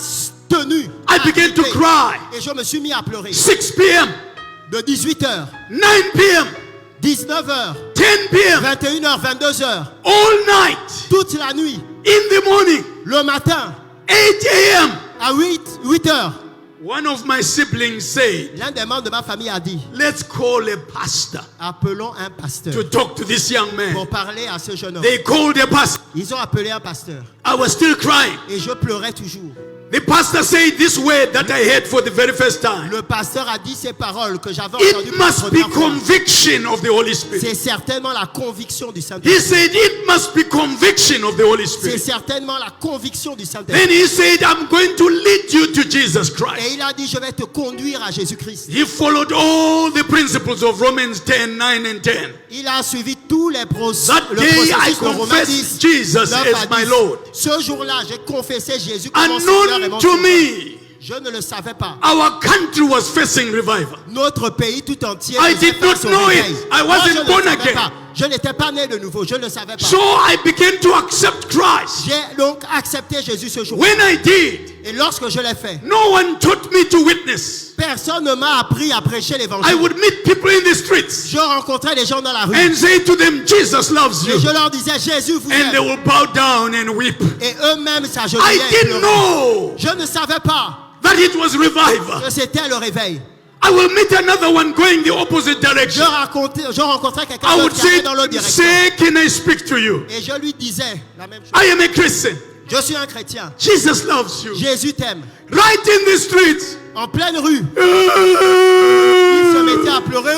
tenu. I began to cry. Et je me suis mis à pleurer. 6 p.m., De 18h, 9 p.m., 19h, 10 p.m., 21h, 22h, all night, toute la nuit, in the morning, le matin, 8 a.m. à 8h. One of my siblings said, L'un des membres de ma famille a dit, let's call a pastor appelons un pasteur to talk to this young man. pour parler à ce jeune homme. They called a pastor. Ils ont appelé un pasteur. I was still crying. Et je pleurais toujours. The pastor said this word that I heard for the very first time. Le pasteur a dit ces paroles que j'avais entendues It pour la must be première fois. conviction of the Holy Spirit. C'est certainement la conviction du Saint-Esprit. He said it must be conviction of the Holy C'est Spirit. certainement la conviction du Saint-Esprit. Then he said, I'm going to lead you to Jesus Et Christ. il a dit, je vais te conduire à Jésus-Christ. He followed all the principles of Romans 10, 9 and 10. Il a suivi tous les That le day I processus de Romains 10. confessed Jesus 9 à as my 10. Lord. Ce jour-là, j'ai confessé Jésus comme mon Seigneur et Unknown mon to Sauveur. me, Je ne le savais pas. our country was facing revival. Notre pays tout entier I faisait did not face au know réveil. it. I Moi, wasn't je ne le born savais again. pas. Je n'étais pas né de nouveau. Je ne le savais pas. So I began to accept Christ. J'ai donc accepté Jésus ce jour. When I did, Et lorsque je l'ai fait, no one taught me to witness. personne ne m'a appris à prêcher I l'évangile. would meet people in the streets Je rencontrais des gens dans la rue. and say to them, Jesus loves Et you. je leur disais, Jésus vous And they aime. will bow down and weep. Et eux-mêmes I s'agenouillaient et didn't pleuraient. know Je ne savais pas that it was revival. que c'était le réveil. I will meet another one going the opposite Je direction. rencontrais quelqu'un I d'autre would qui allait say, dans l'autre direction. say, can I speak to you? Et je lui disais la même chose. I am a Christian. Je suis un chrétien. Jesus loves you. Jésus t'aime. Right in the streets. En pleine rue, il se mettait à pleurer.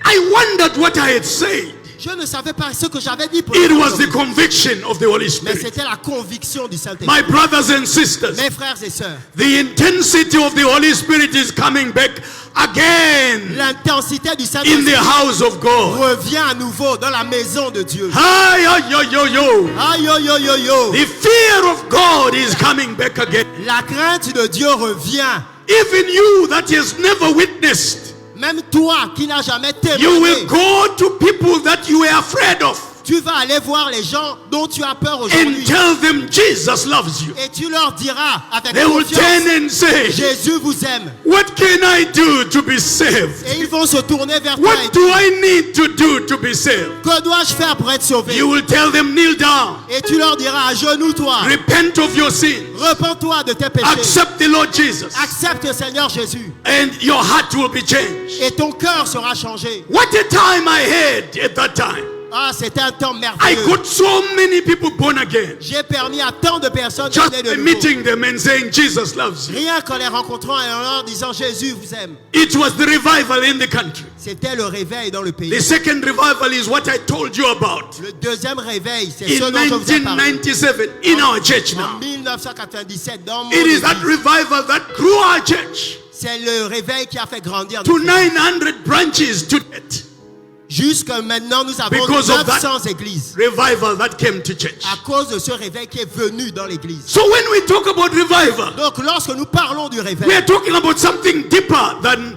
I wondered what I had said. Je ne savais pas ce que j'avais dit pour It le was the Saint-Esprit. conviction of the Holy Mais Spirit. c'était la conviction du Saint-Esprit. My brothers and sisters, Mes frères et sœurs, the intensity of the Holy Spirit is coming back again l'intensité du in Saint-Esprit the house of God. revient à nouveau dans la maison de Dieu. Hi, yo, yo, yo. Aïe, yo, yo, yo, yo. The fear of God is coming back again. La crainte de Dieu revient. Even you that has never witnessed, Même toi qui n'as jamais you will témoigné, go to people that you were afraid of tu vas aller voir les gens dont tu as peur and aujourd'hui. tell them Jesus loves you. Et tu leur diras avec They will confiance, turn and say, Jésus vous aime. what can I do to be saved? Et ils vont se tourner vers toi et What do I need to do to be saved? que dois-je faire pour être sauvé? You will tell them, kneel down, Et tu leur diras, agenouille-toi, repent of your sin, repens-toi de tes péchés, accept the Lord Jesus, accepte le Seigneur Jésus, and your heart will be changed. et ton cœur sera changé. What a time I had at that time. Ah, c'était un temps I merveilleux. got so many people born again J'ai permis à tant de personnes de just naître de by nouveau. meeting them and saying Jesus loves you. Rien qu'en les rencontrant et en leur disant Jésus vous aime. It was the revival in the country. C'était le réveil dans le pays. The second revival is what I told you about Le deuxième réveil, c'est in ce dont je vous ai parlé. 1997 in our church En now. 1997, dans mon It is that église. revival that grew our church C'est le réveil qui a fait grandir to notre église. 900 branches to date. Jusqu'à maintenant, nous avons Because of 900 that églises. revival that came to church. À cause de ce réveil qui est venu dans l'église. So when we talk about revival, Donc, lorsque nous parlons du we réveil, are talking about something deeper than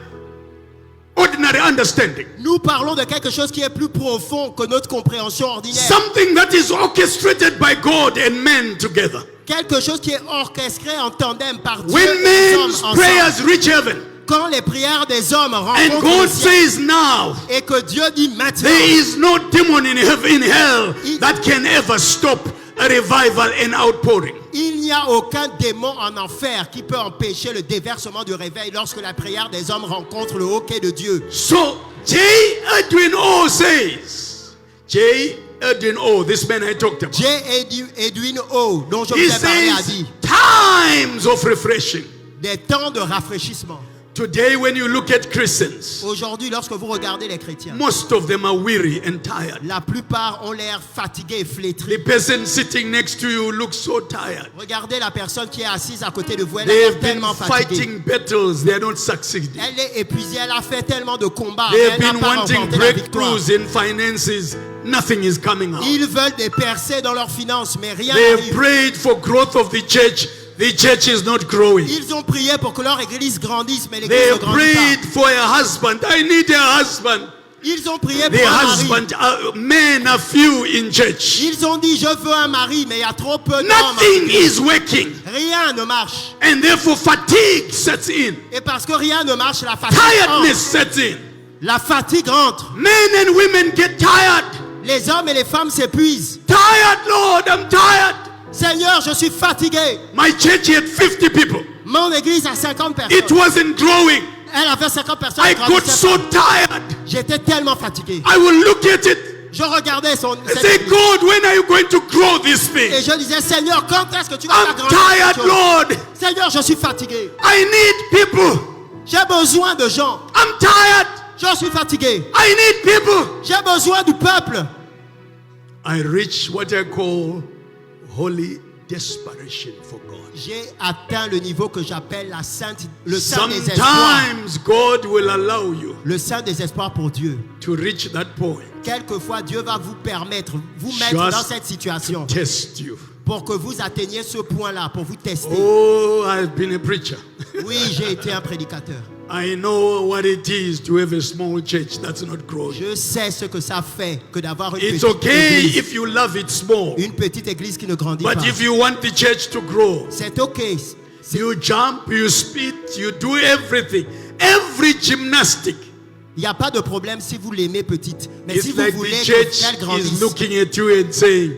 ordinary understanding. nous parlons de quelque chose qui est plus profond que notre compréhension ordinaire. Something that is orchestrated by God and men together. Quelque chose qui est orchestré en tandem par Dieu When et les hommes men's ensemble. prayers reach heaven, Quand les prières des hommes and rencontrent God le ciel, says now, et que Dieu dit maintenant, there is no demon in hell that can ever stop a revival and outpouring. il n'y a aucun démon en enfer qui peut empêcher le déversement du réveil lorsque la prière des hommes rencontre le hoquet de Dieu. So J. Edwin O says, J. Edwin O, this man I talked about, J. Edwin O, dont je vous he ai parlé, a says dit times of refreshing. des temps de rafraîchissement. Today when you look at Christians, Aujourd'hui, lorsque vous regardez les chrétiens, most of them are weary and tired. la plupart ont l'air fatigués et flétris. The person sitting next to you looks so tired. Regardez la personne qui est assise à côté de vous, elle a l'air They've been tellement fatiguée. fighting battles, they are not succeeding. Elle est épuisée, elle a fait tellement de combats, mais They've elle n'a been pas wanting remporté la victoire. breakthroughs in finances, nothing is coming out. Ils veulent des percées dans leurs finances, mais rien They've n'arrive. prayed for growth of the church is not growing. Ils ont prié pour que leur église grandisse, mais l'église They ne grandit prayed pas. for a husband. I need a husband. Ils ont prié The pour un mari. husband, men are few in church. Ils ont dit, je veux un mari, mais il y a trop peu d'hommes. Nothing is working. Rien ne marche. And therefore fatigue sets in. Et parce que rien ne marche, la fatigue Tiredness entre. sets in. La fatigue rentre. Men and women get tired. Les hommes et les femmes s'épuisent. Tired, Lord, I'm tired. Seigneur, je suis fatigué. My church had 50 people. Mon église a 50 personnes. It wasn't growing. Elle avait 50 personnes. I elle got grandissait so pas. tired. J'étais tellement fatigué. I will look at it Je regardais and cette say, église. God, when are you going to grow this Et thing? je disais, Seigneur, quand est-ce que tu vas I'm l'agrandir tired, cette chose? Lord. Seigneur, je suis fatigué. I need people. J'ai besoin de gens. I'm tired. Je suis fatigué. I need people. J'ai besoin du peuple. I reach what I call holy desperation for God. J'ai atteint le niveau que j'appelle le saint désespoir. Sometimes God will allow you Le saint désespoir pour Dieu. to reach that point, Quelquefois, Dieu va vous permettre, vous mettre Just dans cette situation test you. pour que vous atteigniez ce point-là, pour vous tester. Oh, I've been a preacher. Oui, j'ai été un prédicateur. I know what it is to have a small church that's not growing. Je sais ce que ça fait que d'avoir une It's petite okay église. if you love it small, Une petite église qui ne grandit but pas. if you want the church to grow, C'est ok. you jump, you spit, you do everything. Every gymnastic. Il n'y a pas de problème si vous l'aimez petite. Mais si It's vous like voulez the qu'elle church grandisse, is looking at you and saying,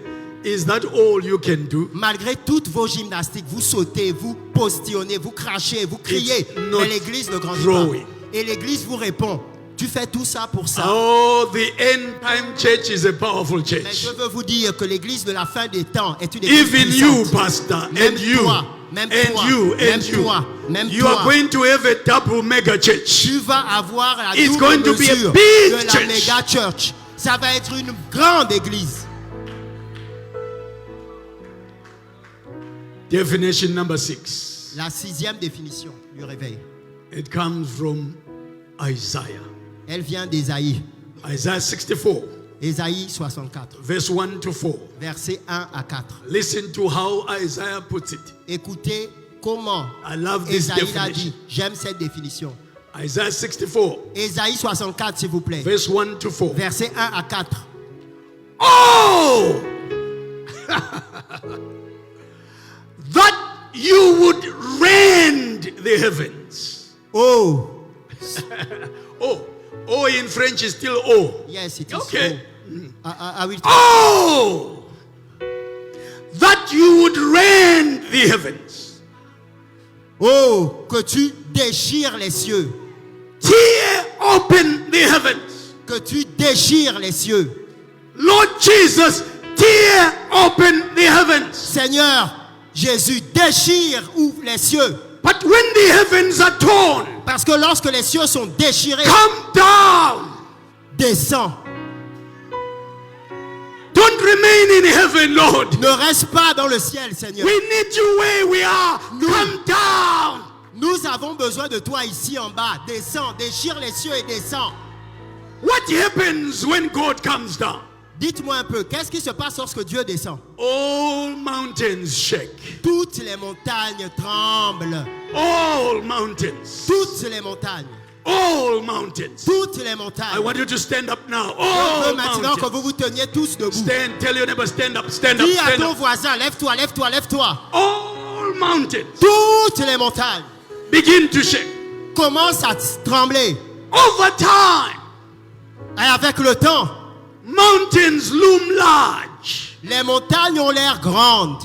is that all you can do? malgré toutes vos gymnastiques, vous sautez, vous postillonnez, vous crachez, vous criez, It's not mais l'église ne grandit growing. pas. Et l'église vous répond, tu fais tout ça pour ça. Oh, the end time church is a powerful Mais church. je veux vous dire que l'église de la fin des temps est une église Even you, puissante. pastor, Même and you, toi, même and toi, you, même and you, toi, même you toi. are going to have a double mega church. Tu vas avoir la It's double going to be a mesure big de la church. méga church. Ça va être une grande église. Definition number 6. La sixième définition du réveil. It comes from Isaiah. Elle vient d'Ésaïe. Isaiah 64, Ésaïe 64, verse 1 to 4. versets 1 à 4. Listen to how Isaiah puts it. Écoutez comment I love this Ésaïe l'a definition. dit. J'aime cette définition. Isaiah 64, Ésaïe 64, s'il vous plaît. verse 1 to 4. Versets 1 à 4. Oh! That you would rend the heavens. Oh, Oh in French is still oh. yes, it is Okay. so. I will Oh! That you would rend the heavens. Oh, que tu déchires les cieux. Tear open the heavens. Que tu déchires les cieux. Lord Jesus, tear open the heavens. Seigneur, Jésus, déchire, ouvre les cieux. But when the heavens are torn, Parce que lorsque les cieux sont déchirés, come down. descends. Don't remain in heaven, Lord. Ne reste pas dans le ciel, Seigneur. We need you where we are. Come down. Nous avons besoin de toi ici en bas. Descends, déchire les cieux et descends. What What happens when God comes down? Dites-moi un peu, qu'est-ce qui se passe lorsque Dieu descend? All mountains shake. Toutes les montagnes tremblent. All mountains. Toutes les montagnes. All mountains. Toutes les I montagnes. want you to stand up now. Je All veux maintenant que mountains. vous vous teniez tous debout. Stand, tell your neighbor, stand up, stand up, Dis à stand ton up. voisin, lève-toi, lève-toi, lève-toi. All mountains Toutes les montagnes begin to shake. commencent à trembler. Over time, Et avec le temps, mountains loom large. les montagnes ont l'air grandes.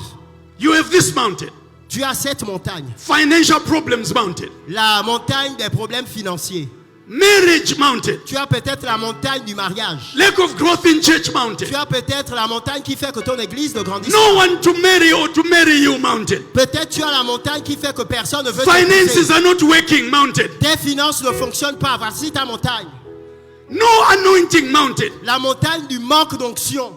You have this mountain, Tu as cette montagne. financial problems mountain, La montagne des problèmes financiers. marriage mountain, Tu as peut-être la montagne du mariage. lack of growth in church mountain, Tu as peut-être la montagne qui fait que ton église ne grandisse pas. no one to marry or to marry you mountain, Peut-être tu as la montagne qui fait que personne ne veut finances t'épouser. are not working mountain, Tes finances ne fonctionnent pas. Voici ta montagne. no anointing mountain, La montagne du manque d'onction.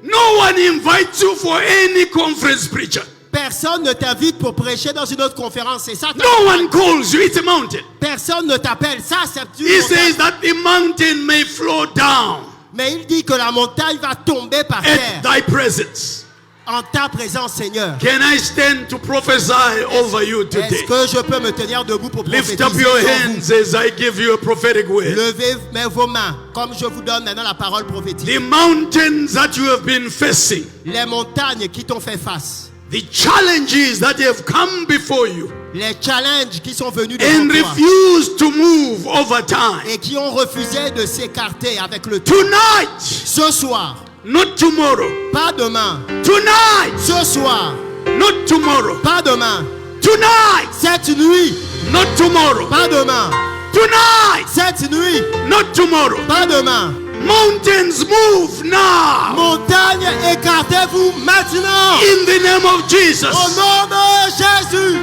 no one invites you for any conference preacher, Personne ne t'invite pour prêcher dans une autre conférence. C'est ça. ta no montagne. one calls you, it's a mountain. Personne ne t'appelle. Ça, c'est une He montagne. says that the mountain may flow down Mais il dit que la montagne va tomber par at terre thy presence. en ta présence, Seigneur. Can I stand to prophesy over you Est-ce today? que je peux me tenir debout pour Lift prophétiser up your sur vous? hands as I give you a prophetic word. Levez vos mains comme je vous donne maintenant la parole prophétique. The mountains that you have been facing, Les montagnes qui t'ont fait face. the challenges that have come before you Les challenges qui sont venus and devant toi refused to move over time. et qui ont refusé de s'écarter avec le temps. Tonight, Ce soir, not tomorrow. pas demain. Tonight, Ce soir, not tomorrow. pas demain. Tonight, Cette nuit, not tomorrow. pas demain. Tonight, Cette nuit, not tomorrow. pas demain. Mountains move now. Montagne, écartez-vous maintenant. In the name of Jesus. Au nom de Jésus.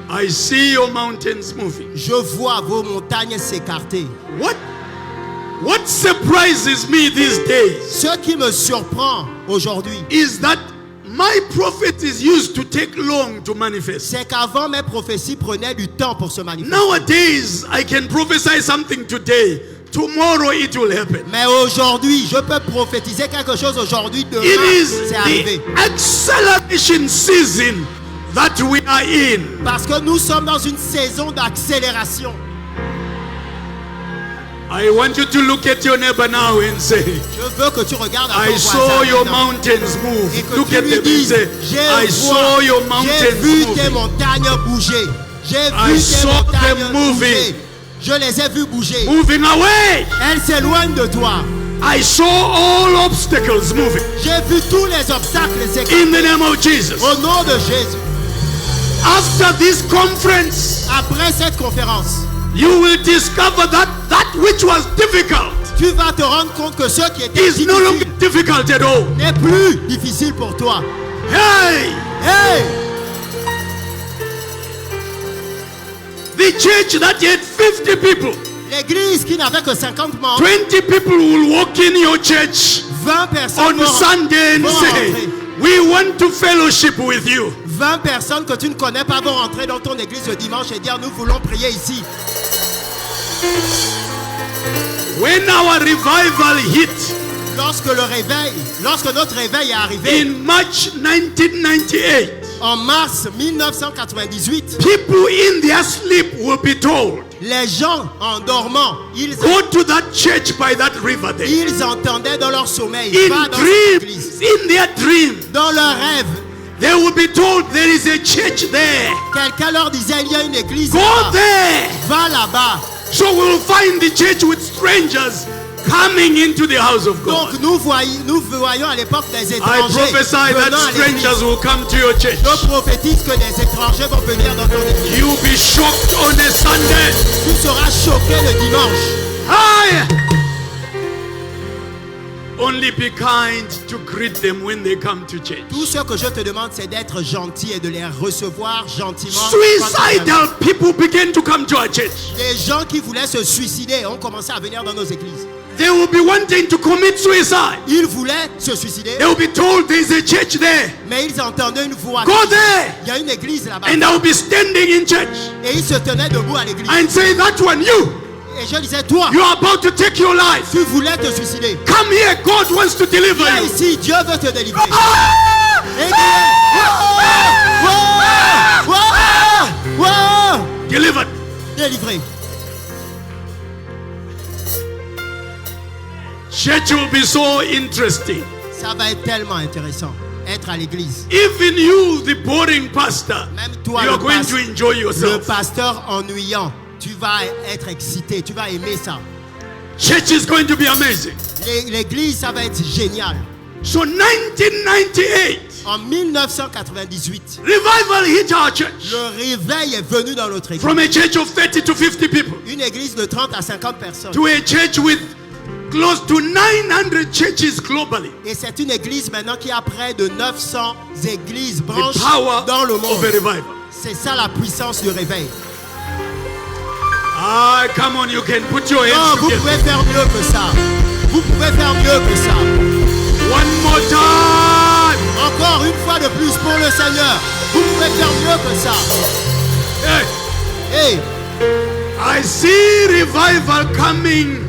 I see your mountains moving. Je vois vos montagnes s'écarter. What surprises me these days Ce qui me surprend aujourd'hui, is that my prophet is used to take long to manifest. c'est qu'avant mes prophéties prenaient du temps pour se manifester. Nowadays, I can prophesy something today. Tomorrow it will happen. Mais aujourd'hui, je peux prophétiser quelque chose aujourd'hui, It demain, is c'est arrivé. the acceleration season that we are in. Parce que nous sommes dans une saison d'accélération. I want you to look at your neighbor now and say, Je veux que tu regardes à ton I saw voisin your maintenant mountains move. et que Look tu at lui them and dises, say, I saw your j'ai mountains vu tes moving. montagnes bouger. J'ai I vu tes saw montagnes them moving. bouger. Je les ai vues bouger. Moving away. Elles s'éloignent de toi. I saw all obstacles moving. J'ai vu tous les obstacles In s'écarter. the name of Jesus. Au nom de Jésus. After this conference, Après cette conférence, you will discover that that which was difficult tu vas te rendre compte que ce qui était is no longer difficile difficult at all. n'est plus difficile pour toi. Hey, Hey! the church that had 50 people, L'église qui n'avait que 50 membres, 20 people will walk in your church 20 personnes on Sunday and vont say, rentrer. we want to fellowship with you. 20 personnes que tu ne connais pas vont rentrer dans ton église le dimanche et dire nous voulons prier ici. When our revival hit Lorsque notre réveil est arrivé in March 1998, en mars 1998, people in their sleep will be told, les gens en dormant, go to that church by that river there. ils entendaient dans leur sommeil, In va dans cette dreams, église. in their dream, Dans leur rêve, they will be told there is a church there. quelqu'un leur disait il y a une église Go là-bas. there. Va là-bas. So we'll find the church with strangers coming into the house of Donc God. nous voyons à l'époque des I étrangers prophesy that venant à l'église. strangers will come to your church. Je prophétise que des étrangers vont venir dans ton église. You'll be shocked on a Sunday. Tu seras choqué le dimanche. Hi. Only be kind to greet them when they come to church. Tout ce que je te demande, c'est d'être gentil et de les recevoir gentiment. quand ils viennent. Suicidal people begin to come to our church. Des gens qui voulaient se suicider ont commencé à venir dans nos églises. They will be wanting to commit suicide. Ils voulaient se suicider, They will be told there is a church there. mais ils entendaient une voix. Go there. Il y a une église là-bas. And I will be standing in church Et ils se tenaient debout à l'église. and say, that one, you. Et je disais, toi, you are about to take your life. tu voulais te suicider. Come here, God wants to deliver Viens you. ici, Dieu veut te délivrer. Ah! Et Delivered. délivré. Church will be so interesting. Ça va être tellement intéressant. Être à l'église. Even you, the boring pastor, Même toi, you are going to enjoy le yourself. pasteur ennuyant, tu vas être excité, tu vas aimer ça. Church is going to be amazing. L'église, ça va être génial. So 1998, En 1998, revival hit our church. le réveil est venu dans notre église. From a church of 30 to 50 people Une église de 30 à 50 personnes. to a church with close to 900 churches globally. Et c'est une église maintenant qui a près de 900 églises The branches power dans le of a monde. revival. C'est ça la puissance du réveil. Ah, come on, you can put your Non, hands vous together. pouvez faire mieux que ça. Vous pouvez faire mieux que ça. One more time. Encore une fois de plus pour le Seigneur. Vous pouvez faire mieux que ça. Hey, Hey, I see revival coming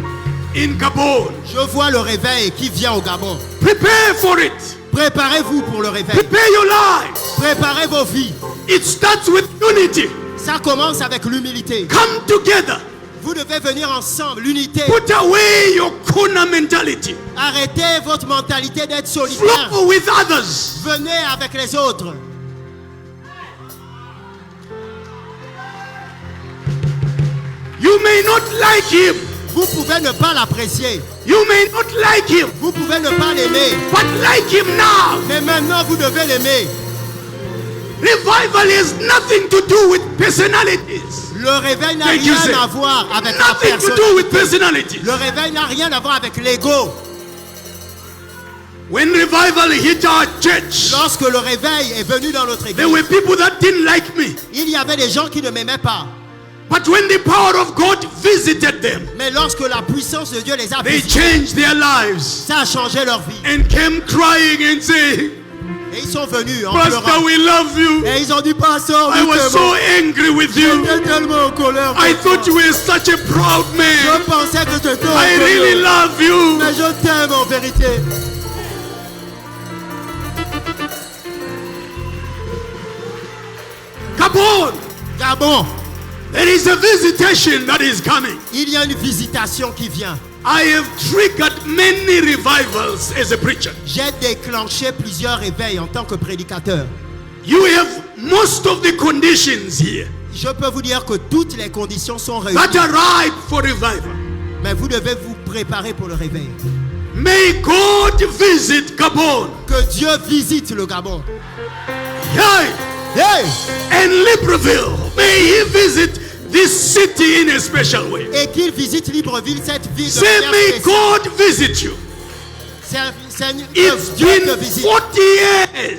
in Gabon. je vois le réveil qui vient au Gabon. Prepare for it. Préparez-vous pour le réveil. Prepare your lives. Préparez vos vies. It starts with unity. Ça commence avec l'humilité. Come together. Vous devez venir ensemble, l'unité. Put away your corner mentality. Arrêtez votre mentalité d'être solitaire. Flow with others. Venez avec les autres. You may not like him. Vous pouvez ne pas l'apprécier. You may not like him. Vous pouvez ne pas l'aimer. But like him now. Mais maintenant, vous devez l'aimer. Revival has nothing to do with personalities. Le réveil n'a Thank you, rien sir. à voir avec la Nothing to personne. do with personalities. Le réveil n'a rien à voir avec l'ego. When revival hit our church, Lorsque le réveil est venu dans notre there église, were people that didn't like me. il y avait des gens qui ne m'aimaient pas. But when the power of God visited them, Mais lorsque la puissance de Dieu les a they visités, changed their lives ça a changé leur vie. and came crying and saying, Et ils sont venus en Pastor, pleurant. we love you. Et ils ont dit, pasteur, I was so angry with you. j'étais tellement en colère. I thought you were such a proud Je man. pensais que j'étais en I really colère. love you. Mais je t'aime en vérité. Gabon, Gabon, there is a visitation that is coming. il y a une visitation qui vient. I have triggered many revivals as a preacher. J'ai déclenché plusieurs réveils en tant que prédicateur. You have most of the conditions here Je peux vous dire que toutes les conditions sont réunies. that are ripe for revival. Mais vous devez vous préparer pour le réveil. May God visit Gabon. Que Dieu visite le Gabon. Yay! Hey! And Libreville. May He visit this city in a special way. Et qu'il visite Libreville, cette ville de Say, manière may spéciale. God visit you. Seigneur, It's Dieu te been visite. 40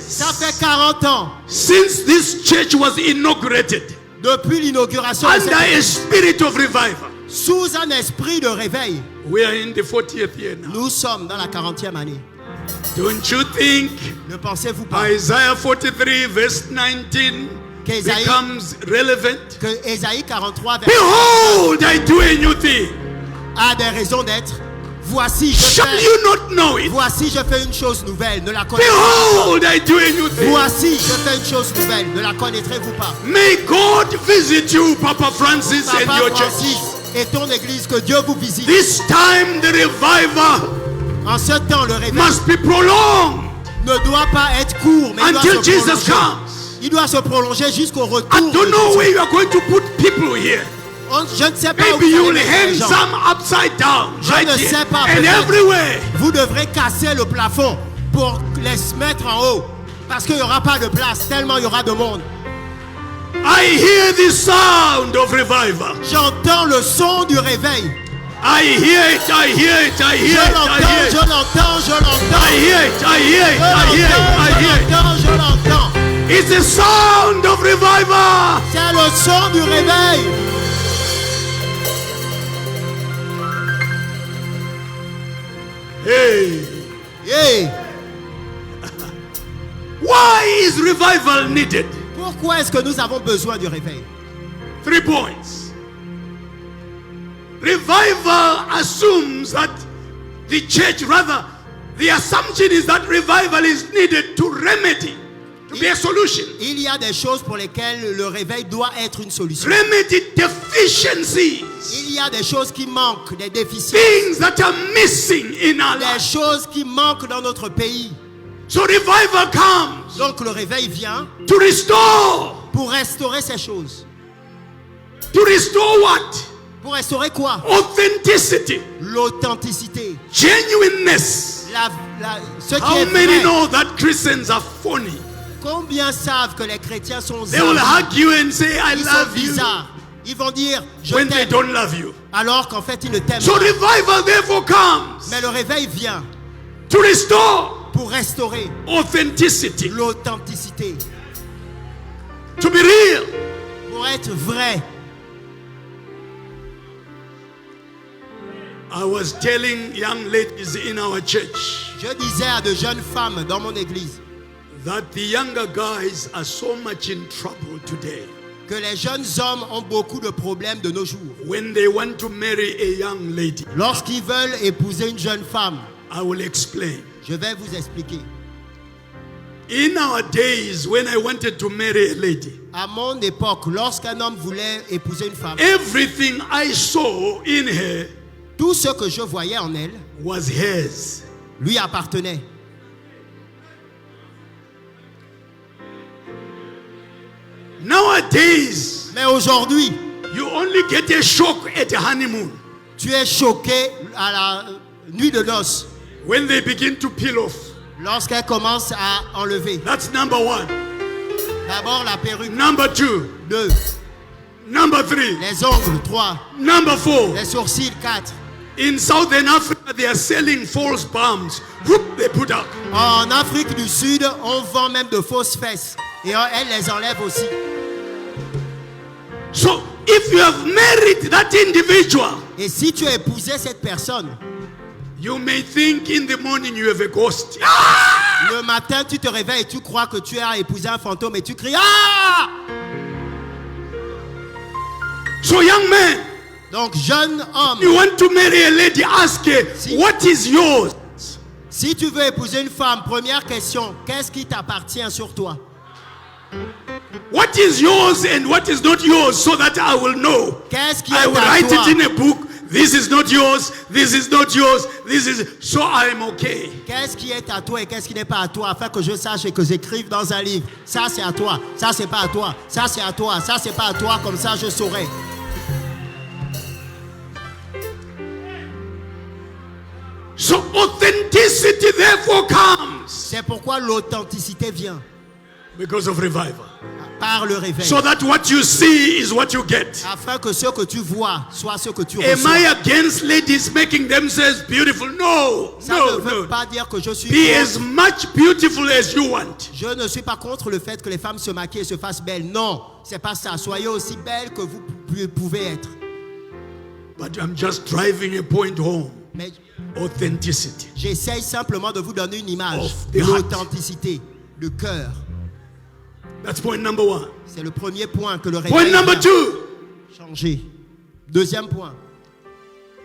Ça years fait 40 ans since this church was inaugurated depuis l'inauguration de under cette a église, spirit of revival. sous un esprit de réveil. We are in the 40th year now. Nous sommes dans la 40e année. Don't you think Ne pensez-vous pas Isaiah 43 verse 19 Qu'Ésaïe- becomes relevant? que Ésaïe 43 verset Behold, I do a new thing. a des raisons d'être? Voici, je Shall fais, you not know it? voici, je fais une chose nouvelle. Ne la connaissez pas. Behold, I do a new thing. Voici, je fais une chose nouvelle. Ne la connaîtrez-vous pas? May God visit you, Papa Francis, and Papa your Francis church. et ton église, que Dieu vous visite. This time the revival En ce temps, le réveil must be prolonged ne doit pas être court, mais il doit until se Jesus prolonger. comes. Il doit se prolonger jusqu'au I retour de don't know Jésus. where you are going to put people here. Je ne sais pas où Maybe vous you allez will mettre hang les gens. some upside down Je right ne here sais pas, and peut-être. everywhere. Vous devrez casser le plafond pour les mettre en haut. Parce qu'il n'y aura pas de place, tellement il y aura de monde. I hear the sound of revival. J'entends le son du réveil. I hear it, I hear it, I Je hear it, I hear l'entends, it. je l'entends, je l'entends. I hear it, I hear it, I hear it, I hear it. Je l'entends, je l'entends. It's the sound of revival. C'est le son du réveil. Hey, Hey, why is revival needed? pourquoi est-ce que nous avons besoin du réveil? 3 points. Revival assumes that the church, rather, the assumption is that revival is needed to remedy, to be a solution. Il y a des choses pour lesquelles le réveil doit être une solution. Remedy deficiencies, Il y a des choses qui manquent, des déficiences, things that are missing in our des lives. choses qui manquent dans notre pays. So revival comes Donc le réveil vient to restore. pour restaurer ces choses. To restore what? Pour restaurer quoi? Authenticity, L'authenticité. genuineness. Ce qui How est many vrai. know that Christians are phony? Combien savent que les chrétiens sont They will zélés? hug you and say, I Ils sont love you, bizarres. Ils vont dire je when they t'aime don't love you. alors qu'en fait ils ne t'aiment So pas. revival therefore comes Mais le réveil vient to restore pour restaurer authenticity, l'authenticité, to be real. pour être vrai. I was telling young ladies in our church Je disais à de jeunes femmes dans mon église that the younger guys are so much in trouble today que les jeunes hommes ont beaucoup de problèmes de nos jours. when they want to marry a young lady. Lorsqu'ils veulent épouser une jeune femme, I will explain. je vais vous expliquer. In our days, when I wanted to marry a lady, À mon époque, lorsqu'un homme voulait épouser une femme, everything I saw in her tout ce que je voyais en elle was hers. lui appartenait. Nowadays, Mais aujourd'hui, you only get a shock at a honeymoon tu es choqué à la nuit de noces when they begin to peel off. lorsqu'elle commence à enlever. That's number one. D'abord la perruque, Number two. 2, Number three. les ongles, 3, Number four. les sourcils, 4. In Southern Africa, they are selling false bums. Whoop, they put up. En Afrique du Sud, on vend même de fausses fesses et elle les enlève aussi. So, if you have married that individual, Et si tu as épousé cette personne, you may think in the morning you have a ghost. le matin tu te réveilles et tu crois que tu as épousé un fantôme et tu cries ah! So, young man, Donc jeune homme, you want to marry a lady, ask her, what is yours? si tu veux épouser une femme, première question, qu'est-ce qui t'appartient sur toi? What is yours and what is not yours, so that I will know. Qu'est-ce qui I est will à write toi? it in a book. This is not yours. This is not yours. This is. So I am okay. Qu'est-ce qui est à toi et qu'est-ce qui n'est pas à toi, afin que je sache et que j'écrive dans un livre. Ça c'est à toi, ça c'est pas à toi, ça c'est à toi, ça c'est pas à toi, comme ça je saurai. So authenticity therefore comes C'est pourquoi l'authenticité vient because of revival. par le réveil. So that what you see is what you get. Afin que ce que tu vois soit ce que tu Am I reçois. against ladies making themselves beautiful? No, Ça no, ne veut no. pas dire que je suis Be as contre. much beautiful as you want. Je ne suis pas contre le fait que les femmes se maquillent et se fassent belles. Non, c'est pas ça. Soyez aussi belles que vous pouvez être. But I'm just driving a point home. Mais Authenticity. j'essaye simplement de vous donner une image Of the de heart. l'authenticité, le cœur. That's point number one. C'est le premier point que le Point réveil number vient two. changer. Deuxième point,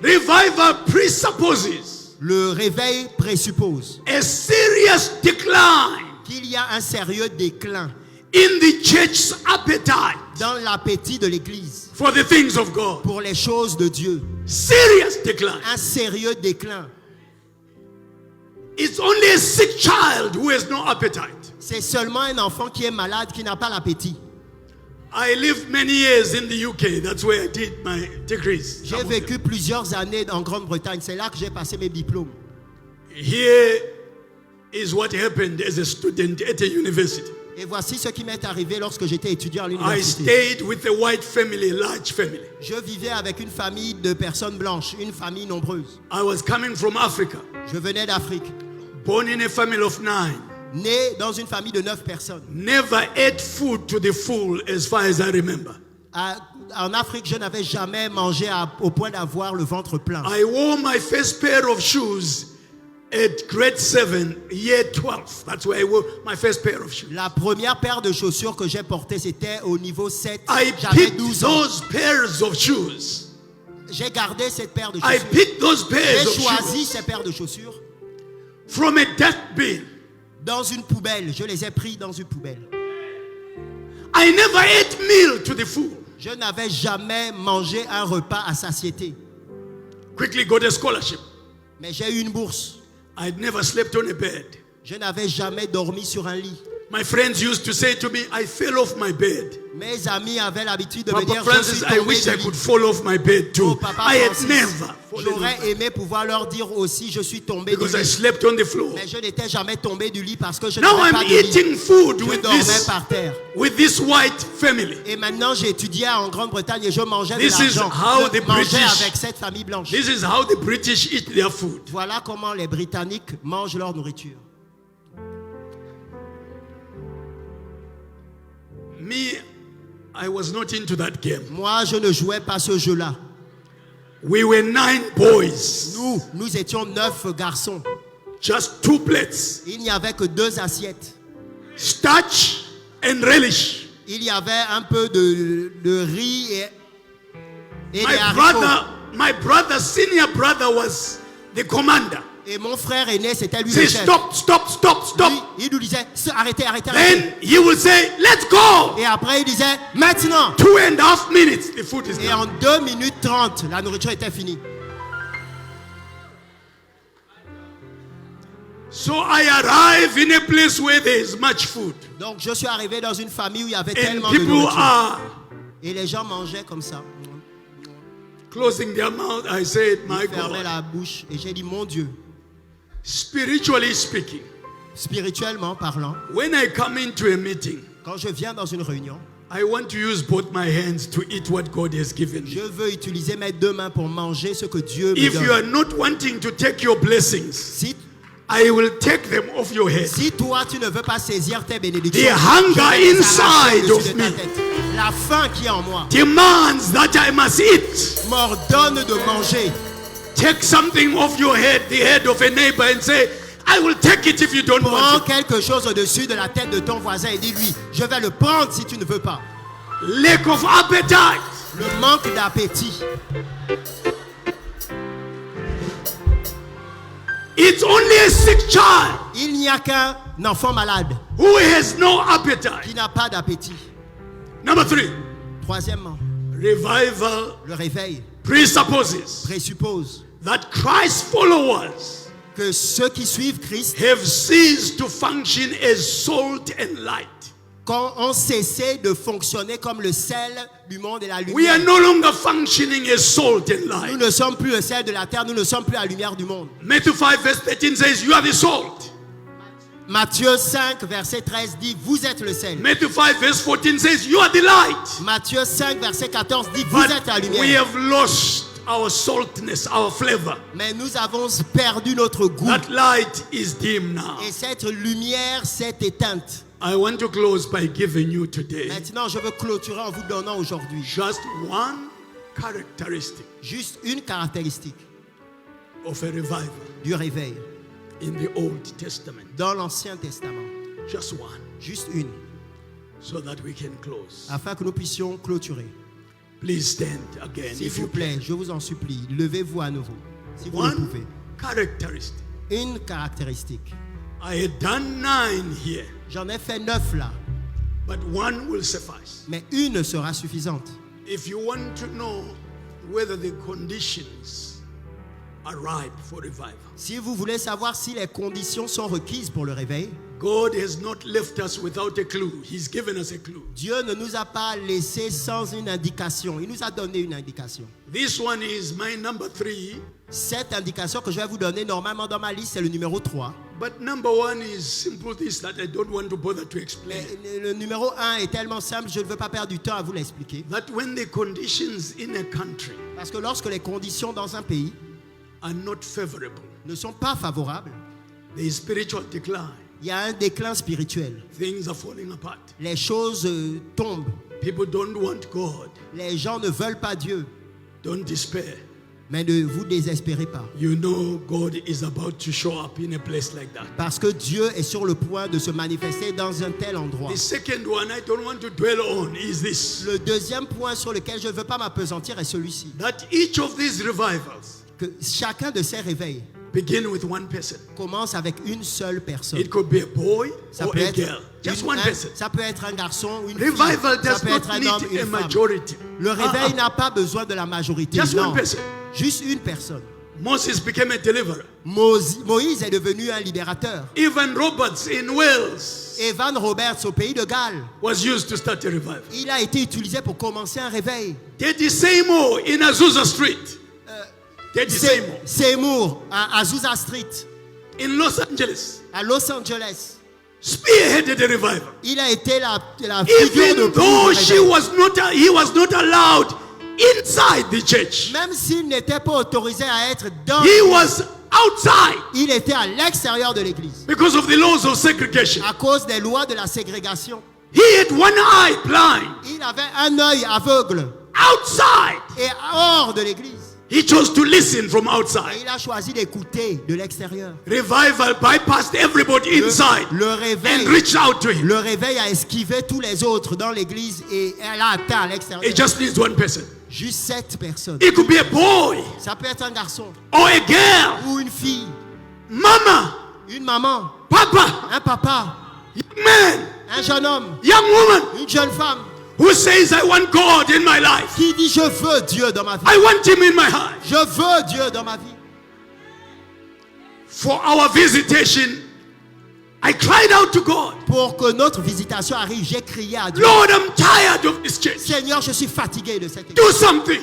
Revival presupposes le réveil présuppose a serious decline qu'il y a un sérieux déclin in the church's appetite dans l'appétit de l'Église for the things of God. pour les choses de Dieu. Serious decline. Un sérieux déclin. It's only a sick child who has no appetite. C'est seulement un enfant qui est malade, qui n'a pas l'appétit. I lived many years in the UK. That's where I did my degrees. J'ai vécu plusieurs années en Grande-Bretagne. C'est là que j'ai passé mes diplômes. Here is what happened as a student at a university. Et voici ce qui m'est arrivé lorsque j'étais étudiant à I l'université. stayed with a white family, large family. Je vivais avec une famille de personnes blanches, une famille nombreuse. I was coming from Africa, Je venais d'Afrique, born in a family of 9. né dans une famille de 9 personnes. Never ate food to the full as far as I remember. En Afrique, je n'avais jamais mangé au point d'avoir le ventre plein. I wore my first pair of shoes at grade 7, year 12. That's where I wore my first pair of shoes. La première paire de chaussures que j'ai portée, c'était au niveau 7. I J'avais picked 12 ans. those pairs of shoes J'ai gardé cette paire de I chaussures. picked those pairs J'ai of choisi shoes ces paires de chaussures from a death bin. dans une poubelle. Je les ai pris dans une poubelle. I never ate meal to the full. Je n'avais jamais mangé un repas à satiété. Quickly got a scholarship. Mais j'ai eu une bourse. I'd never slept on a bed. Je n'avais jamais dormi sur un lit. My friends used to say to me, I fell off my bed. Mes amis avaient l'habitude de me Papa dire, je Francis, suis I tombé wish du I lit. could fall off my bed Oh, too. Papa I had Francis, never fallen off j'aurais aimé pouvoir leur dire aussi, je suis tombé du because I lit. slept on the floor. Mais je n'étais jamais tombé du lit parce que je Now n'avais pas I'm de lit. eating food Je with dormais par terre. this white family. Et maintenant, j'ai étudié en Grande-Bretagne et je mangeais de This is l'argent. how Je the mangeais British- avec cette famille blanche. This is how the British eat their food. Voilà comment les Britanniques mangent leur nourriture. Me, I was not into that game. Moi, je ne jouais pas ce jeu-là. We were 9 boys, Nous étions 9 garçons. just 2 plates, Il n'y avait que 2 assiettes. starch and relish. Il y avait un peu de riz et des My brother, senior brother was the commander. Et mon frère aîné, c'était lui Say, le chef. stop, stop, stop, stop. Lui, il nous disait, arrêtez, arrêtez, arrêtez. Then he will say, let's go. Et après, il disait, maintenant. 2.5 minutes, the food is Et done. en 2 minutes 30, la nourriture était finie. So I arrive in a place where there is much food. Donc, je suis arrivé dans une famille où il y avait And tellement de people nourriture. are Et les gens mangeaient comme ça. closing their mouth. I said, my Ils fermaient God. la bouche. Et j'ai dit, mon Dieu, Spiritually speaking, spirituellement parlant, when I come into a meeting, quand je viens dans une réunion, I want to use both my hands to eat what God has given je me. veux utiliser mes 2 mains pour manger ce que Dieu me If you donne. are not wanting to take your blessings, Si, I will take them off your head. si toi, tu ne veux pas saisir tes bénédictions, The hunger je vais les arracher inside au-dessus of de ta me. tête. La faim qui est en moi Demands that I must eat. m'ordonne de manger. Take something off your head, the head of a neighbor, and say, I will take it if you don't Prends want it. quelque chose au-dessus de la tête de ton voisin et dis-lui, je vais le prendre si tu ne veux pas. Lack of appetite. Le manque d'appétit. It's only a sick child Il n'y a qu'un enfant malade who has no appetite. qui n'a pas d'appétit. Number 3, Troisièmement, revival le réveil presupposes présuppose that Christ's followers que ceux qui suivent Christ have ceased to function as salt and light. ont cessé de fonctionner comme le sel du monde et la We are lumière. no longer functioning as salt and Nous light. ne sommes plus le sel de la terre, nous ne sommes plus la lumière du monde. Matthew 5 verse 13 says, you are the salt. Matthieu 5, verset 13 dit, vous êtes le sel. Matthew 5 verse 14 says, you are the light. Matthieu 5, verset 14 dit, vous But êtes la we lumière. have lost our saltness, our flavor. Mais nous avons perdu notre goût. That light is dim now. Et cette lumière s'est éteinte. I want to close by giving you today Maintenant, je veux clôturer en vous donnant aujourd'hui just one characteristic juste une caractéristique of a revival du réveil in the Old Testament. dans l'Ancien Testament. Just one, Juste une, so that we can close. afin que nous puissions clôturer. Please stand again S'il if vous you plaît, can. je vous en supplie, levez-vous à nouveau, si vous le One pouvez. characteristic. Une caractéristique. I had done 9 here, J'en ai fait 9 là, but one will suffice. mais une sera suffisante. If you want to know whether the conditions are ripe for revival, Si vous voulez savoir si les conditions sont requises pour le réveil, God has not left us without a clue. He's given us a clue. Dieu ne nous a pas laissé sans une indication. Il nous a donné une indication. This one is my number 3, Cette indication que je vais vous donner normalement dans ma liste, c'est le numéro 3. but number 1 is simple this that I don't want to bother to explain. Mais le numéro 1 est tellement simple, je ne veux pas perdre du temps à vous l'expliquer. That when the conditions in a country Parce que lorsque les conditions dans un pays are not favorable, ne sont pas favorables, there is spiritual decline. il y a un déclin spirituel. Things are falling apart. Les choses tombent. People don't want God. Les gens ne veulent pas Dieu. Don't despair. Mais ne vous désespérez pas. You know God is about to show up in a place like that. Parce que Dieu est sur le point de se manifester dans un tel endroit. The second one I don't want to dwell on is this. Le deuxième point sur lequel je ne veux pas m'appesantir est celui-ci. That each of these revivals Que chacun de ces réveils begin with one person. commence avec une seule personne. It could be a boy Ça or peut, a être girl. Just one person. ça peut être un garçon ou une fille. Revival Ça does peut être not un homme, need a une femme. majority. Le réveil n'a pas besoin de la majorité. Just Non. one person. Juste une personne. Moses became a deliverer. Moïse est devenu un libérateur. Evan Roberts in Wales Evan Roberts au pays de Galles, was used to start a revival. il a été utilisé pour commencer un réveil. Teddy Seymour in Azusa Street. Teddy Seymour Seymour à Azusa Street, in Los Angeles à Los Angeles. spearheaded a revival. Il a été la figure de Even proue though du réveil. he was not allowed inside the church, Même s'il n'était pas autorisé à être dans he l'église, was outside il était à l'extérieur de l'église because of the laws of segregation. à cause des lois de la ségrégation. He had one eye blind Il avait un œil aveugle outside. et hors de l'église. He chose to listen from Et outside. il a choisi d'écouter de l'extérieur. Revival bypassed everybody inside Le and réveil, reached out to him. le réveil a esquivé tous les autres dans l'église et elle a atteint à l'extérieur. It just needs one person. Juste 7 personnes. It could be a boy Ça peut être un garçon or a girl, ou une fille, mama, une maman, papa, un papa, young man, un jeune homme, young woman une jeune femme who says, I want God in my life. qui dit je veux Dieu dans ma vie. I want him in my heart. Je veux Dieu dans ma vie. For our visitation, I cried out to God, Pour que notre visitation arrive, j'ai crié à Dieu. Lord, I'm tired of this church. Seigneur, je suis fatigué de cette église. Do something.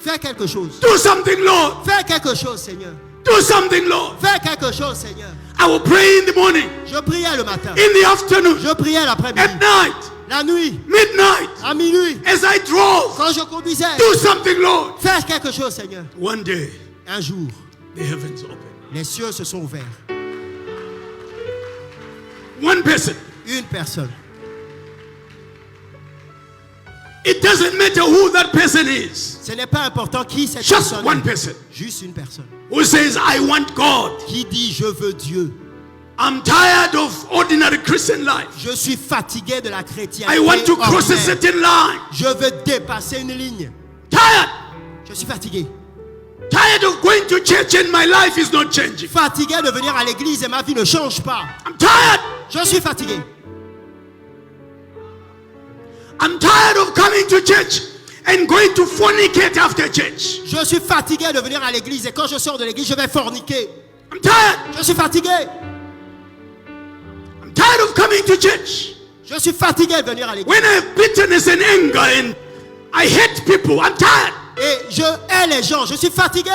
Fais quelque chose. Do something, Lord. Fais quelque chose, Seigneur. Do something, Lord. Fais quelque chose, Seigneur. I will pray in the morning, Je priais le matin. in the afternoon, Je priais l'après-midi. at night, La nuit. midnight, À minuit. as I drove. Quand je conduisais. Do something, Lord. Fais quelque chose, Seigneur. One day, Un jour, the heavens opened. les cieux se sont ouverts. One person. Une personne. It doesn't matter who that person is. Ce n'est pas important qui cette Just personne one est. person Juste une personne. who says, I want God. Qui dit je veux Dieu. I'm tired of ordinary Christian life. Je suis fatigué de la chrétienté. I want to cross a ordinaire. certain line. Je veux dépasser une ligne. Tired. Je suis fatigué. Tired of going to church and my life is not changing. Fatigué de venir à l'église et ma vie ne change pas. I'm tired. Je suis fatigué. I'm tired of coming to church and going to fornicate after church. Je suis fatigué de venir à l'église et quand je sors de l'église, je vais forniquer. I'm tired. Je suis fatigué. I'm tired of coming to church Je suis fatigué de venir à l'église. when I have bitterness and anger and I hate people. I'm tired. Et je hais les gens. Je suis fatigué.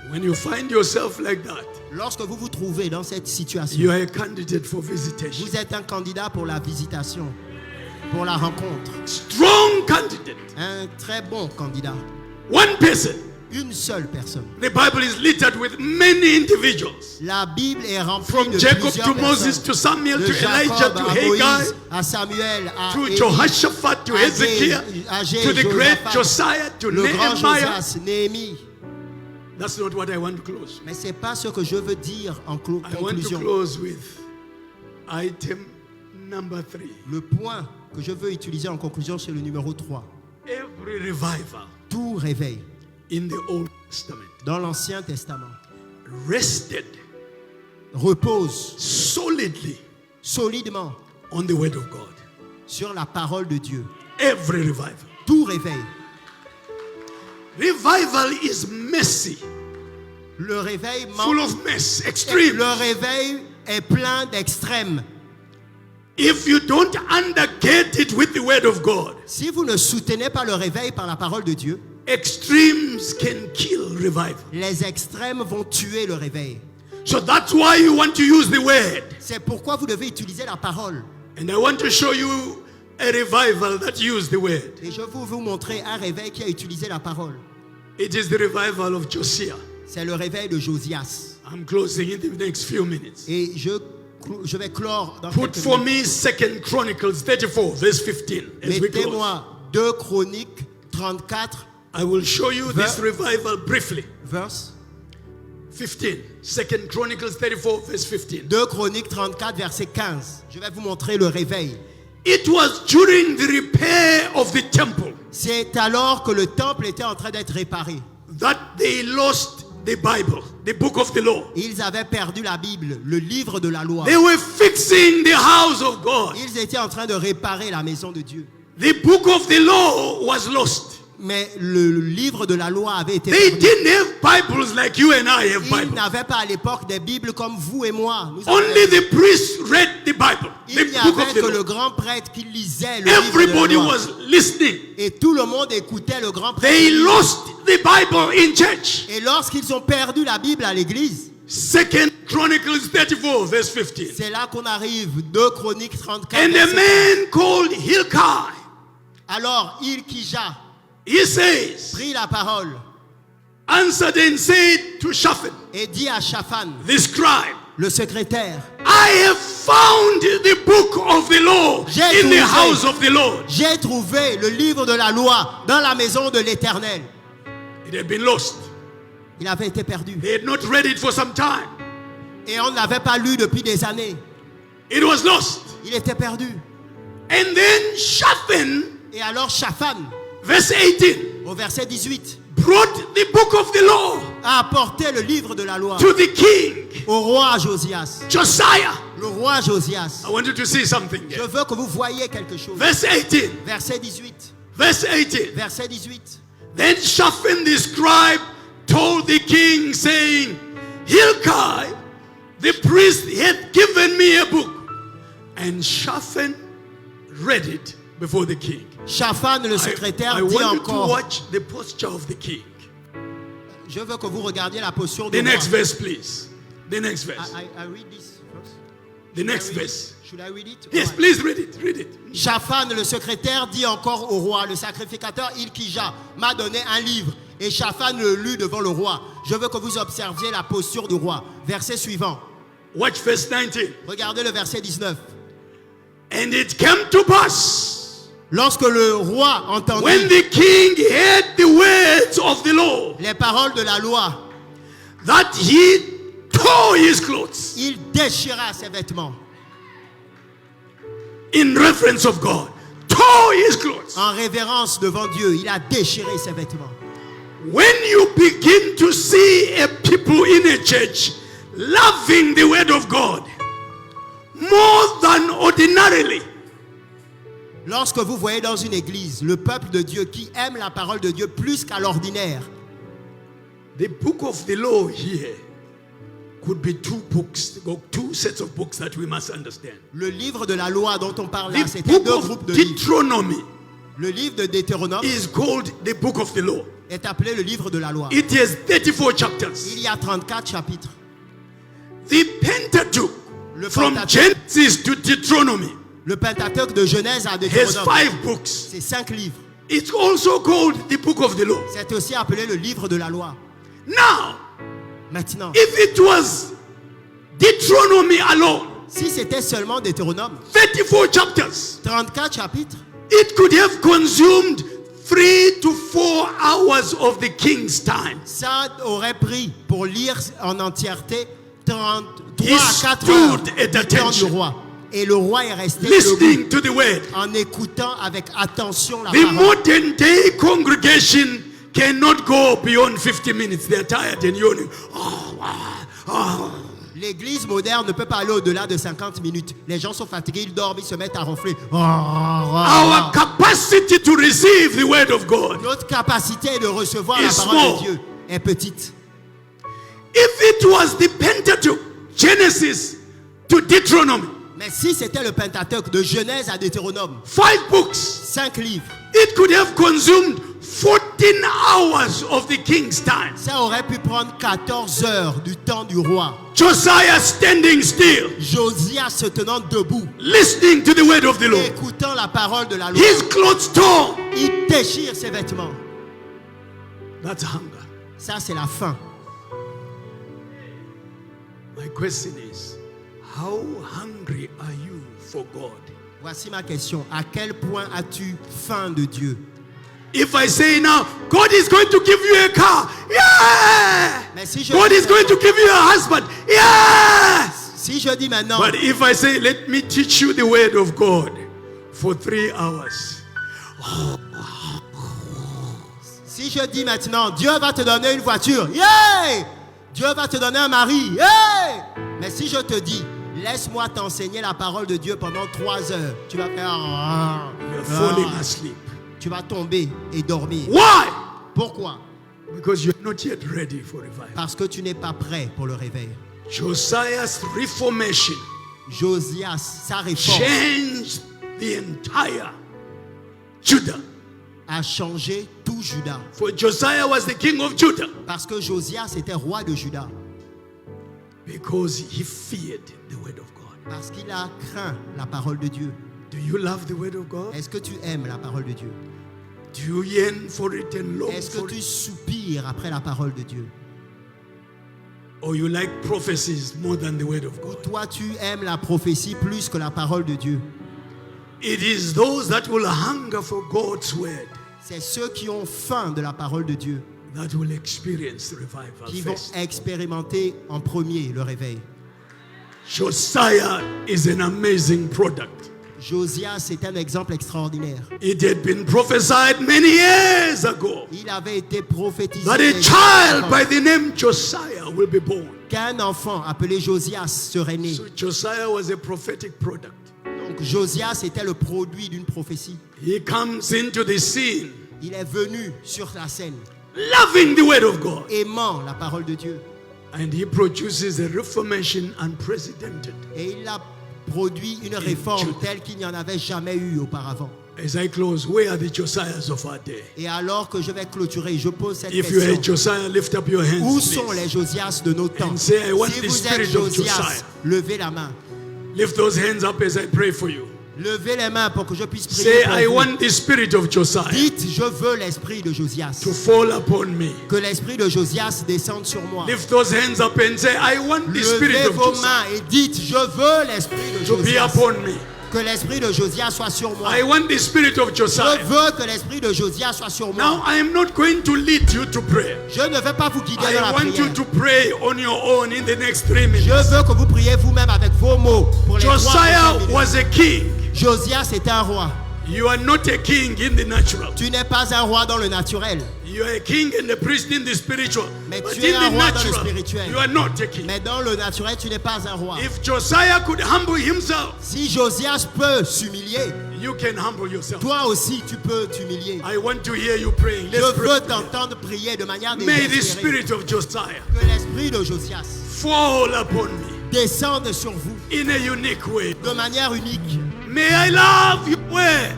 When you find yourself like that, Lorsque vous vous trouvez dans cette situation, you are a candidate for visitation. vous êtes un candidat pour la visitation, pour la rencontre. Strong candidate. Un très bon candidat. One person. Une seule personne. The Bible is littered with many individuals. La Bible est remplie From de Jacob plusieurs to personnes. Moses to Samuel De to Elijah Jacob to à Haggai Moïse, à Samuel, à to Élie, Jehoshaphat to à Hezekiah Agé, to the great Josaphat, Josiah to le grand Nehemiah. Josias, Néhémie. That's not what I want to close. Mais ce n'est pas ce que je veux dire en I want to conclusion. close with item number 3. Le point que je veux utiliser en conclusion, c'est le numéro 3. Every revival Tout réveil in the Old Testament dans l'Ancien Testament rested repose solidly solidement on the Word of God. sur la parole de Dieu. Every revival. Tout réveil. Revival is messy, Le réveil full of mess, extreme. Le réveil est plein d'extrêmes. If you don't undergird it with the Word of God, Si vous ne soutenez pas le réveil par la parole de Dieu, extremes can kill revival. les extrêmes vont tuer le réveil. So that's why you want to use the Word. C'est pourquoi vous devez utiliser la parole. And I want to show you a revival that used the Word. Et je vais vous montrer un réveil qui a utilisé la parole. It is the revival of Josiah. C'est le réveil de Josias. I'm closing in the next few minutes. Et je vais clore dans Put quelques for minutes. me 2 Chronicles 34, verse 15, as we close. Mettez-moi 2 Chroniques 34 I will show you this revival briefly. Verse 15. 2 Chronicles 34, verse 15. 2 Chroniques 34, verset 15. Je vais vous montrer le réveil. It was during the repair of the temple C'est alors que le temple était en train d'être réparé. that they lost the Bible, the book of the law. Ils avaient perdu la Bible, le livre de la loi. They were fixing the house of God. Ils étaient en train de réparer la maison de Dieu. The book of the law was lost. Mais le livre de la loi avait été They perdu. didn't have Bibles like you and I have Ils Bibles. n'avaient pas à l'époque des Bibles comme vous et moi. Nous Only avions- the priests read the Bible, Il the n'y book avait of que the le law. grand prêtre qui lisait le livre de Everybody la loi. was listening. Et tout le monde écoutait le grand prêtre. They lost the Bible in church. Et lorsqu'ils ont perdu la Bible à l'église, 2 Chronicles 34, verse 15. c'est là qu'on arrive. 2 Chroniques 34. And a verset man called Hilkiah, 15. Alors, Ilkija he says, prit la parole answered and said to Shaphan, et dit à Shaphan, the scribe, le secrétaire, I have found the book of the law J'ai in the trouvé. house of the Lord. j'ai trouvé le livre de la loi dans la maison de l'Éternel. It had been lost. Il avait été perdu. They had not read it for some time. Et on ne l'avait pas lu depuis des années. It was lost. Il était perdu. And then Shaphan, Et alors Shaphan, verse 18, au verset 18, brought the book of the law a apporté le livre de la loi to the king, au roi Josias. Josiah. Le roi Josias. I want you to see something Je here. veux que vous voyiez quelque chose. Verse 18. Verset 18. Verse 18. Verset 18. Then Shaphan the scribe told the king, saying, Hilkiah, the priest, had given me a book. And Shaphan read it before the king. Shaphan, le secrétaire, I dit want you to encore. watch the posture of the king. Je veux que vous regardiez la posture du The roi. next verse, please. The next verse. I read this first. The next Should I read verse. it? Should I read it? Yes, Alright. please read it. Read it. Shaphan, le secrétaire, dit encore au roi, le sacrificateur Ilkija m'a donné un livre. Et Shaphan le lut devant le roi. Je veux que vous observiez la posture du roi. Verset suivant. Watch verse 19. Regardez le verset 19. And it came to pass Lorsque le roi entendit when the king heard the words of the law les paroles de la loi, that he tore his clothes il déchira ses vêtements. in reference of God. Tore his clothes. En révérence devant Dieu, il a déchiré ses vêtements. When you begin to see a people in a church loving the word of God more than ordinarily, Lorsque vous voyez dans une église le peuple de Dieu qui aime la parole de Dieu plus qu'à l'ordinaire, the book of the law here could be two books, or two sets of books that we must understand. le livre de la loi dont on parle là, The c'était book deux of groupes de livres. Deuteronomy Le livre de Deutéronome is called the book of the law. est appelé le livre de la loi. It has 34 chapters. Il y a 34 chapitres. The Pentateuch, Le from Pentateuch. Genesis to Deuteronomy, Le Pentateuch de Genèse à has Deutéronome, 5 books. c'est 5 livres. It's also called the book of the law. C'est aussi appelé le livre de la loi. Now, Maintenant, if it was Deuteronomy alone, si c'était seulement Deutéronome, 34 chapters, 34 chapitres, it could have consumed 3 to 4 hours of the king's time. ça aurait pris pour lire en entièreté 33 He à 4 heures stood at du temps du attention, roi. Et le roi est resté debout listening to the word. en écoutant avec attention la The parole. modern day congregation cannot go beyond 50 minutes. They are tired and yawning. L'église moderne ne peut pas aller au-delà de 50 minutes. Les gens sont fatigués, ils dorment, ils se mettent à ronfler. Our capacity to receive the word of God. Notre capacité de recevoir la Is parole small. de Dieu est petite. If it was the Pentateuch, Genesis to Deuteronomy, Mais si c'était le Pentateuch de Genèse à Deutéronome, 5 books, 5 livres, it could have consumed 14 hours of the king's time. ça aurait pu prendre 14 heures du temps du roi. Josiah standing still, Josias se tenant debout, listening to the word of the Lord. écoutant la parole de la loi. His clothes torn. Il déchire ses vêtements. That's hunger. Ça, c'est la faim. My question is, how hungry are you for God? Voici ma question. À quel point as-tu faim de Dieu? If I say now, God is going to give you a car, yeah. Mais si je God dis is going to give you a husband, yeah. Si je dis maintenant, But if I say, let me teach you the word of God for 3 hours, si je dis maintenant, Dieu va te donner une voiture, yeah! Dieu va te donner un mari, yeah! Mais si je te dis, laisse-moi t'enseigner la parole de Dieu pendant 3 heures, tu vas faire... you're falling asleep. Tu vas tomber et dormir. Why? Pourquoi? Because you're not yet ready for revival. Parce que tu n'es pas prêt pour le réveil. Josiah's reformation Josias, sa réforme, changed the entire Judah. a changé tout Juda. For Josiah was the king of Judah Parce que Josias était roi de Juda. because he feared the word of God. Parce qu'il a craint la parole de Dieu. Do you love the word of God? Est-ce que tu aimes la parole de Dieu? Do you yearn for it and long Est-ce que for tu it? soupires après la parole de Dieu? Or you like prophecies more than the word of Ou God? toi, tu aimes la prophétie plus que la parole de Dieu? It is those that will hunger for God's word C'est ceux qui ont faim de la parole de Dieu that will experience the revival qui vont first. expérimenter en premier le réveil. Josiah is an amazing product. Josias, c'est un exemple extraordinaire. It had been prophesied many years ago Il avait été prophétisé that a child by the name Josiah will be born. qu'un enfant appelé Josias serait né. So Josiah was a prophetic product. Donc Josias était le produit d'une prophétie. He comes into the scene Il est venu sur la scène, loving the word of God, aimant la parole de Dieu. and he produces a reformation unprecedented. Et il a produit une réforme Judah. telle qu'il n'y en avait jamais eu auparavant. As I close, where are the Josiahs of our day? Et alors que je vais clôturer, je pose cette If you are a question. Josiah, lift up your hands, Où please. sont les Josias de nos temps? And say, I want Si the vous êtes spirit of Josias, Josiah. levez la main. Lift those hands up as I pray for you. Levez les mains pour que je puisse prier Say, pour I vous. want the spirit of Josiah Dites, je veux l'esprit de Josias. to fall upon me. Que l'esprit de Josias descende sur moi. Lift those hands up and say, I want the spirit Levez of vos Josiah mains et dites, je veux l'esprit de to be Josias. upon me. Que l'esprit de Josias soit sur moi. I want the spirit of Je Josiah. veux que l'esprit de Josias soit sur Now, moi. I am not going to lead you to prayer. Je ne vais pas vous guider dans I la want you prière. to pray on your own in the next 3 Je minutes. veux que vous priez vous-même avec vos mots pour les 3 Josiah prochaines minutes. was a king. Josias était un roi. You are not a king in the natural. Tu n'es pas un roi dans le naturel, You are a king and a priest in the spiritual. Mais But tu es in un the roi dans le natural, spirituel. you are not a king. mais dans le naturel, tu n'es pas un roi. If Josiah could humble himself, Si Josias peut s'humilier, you can humble yourself. toi aussi tu peux t'humilier. I want to hear you praying. Je Let's pray. veux t'entendre prier de manière May the désespérée. spirit of Josiah Que l'esprit de Josias fall upon me descende sur vous in a unique way. de manière unique. May I love your word.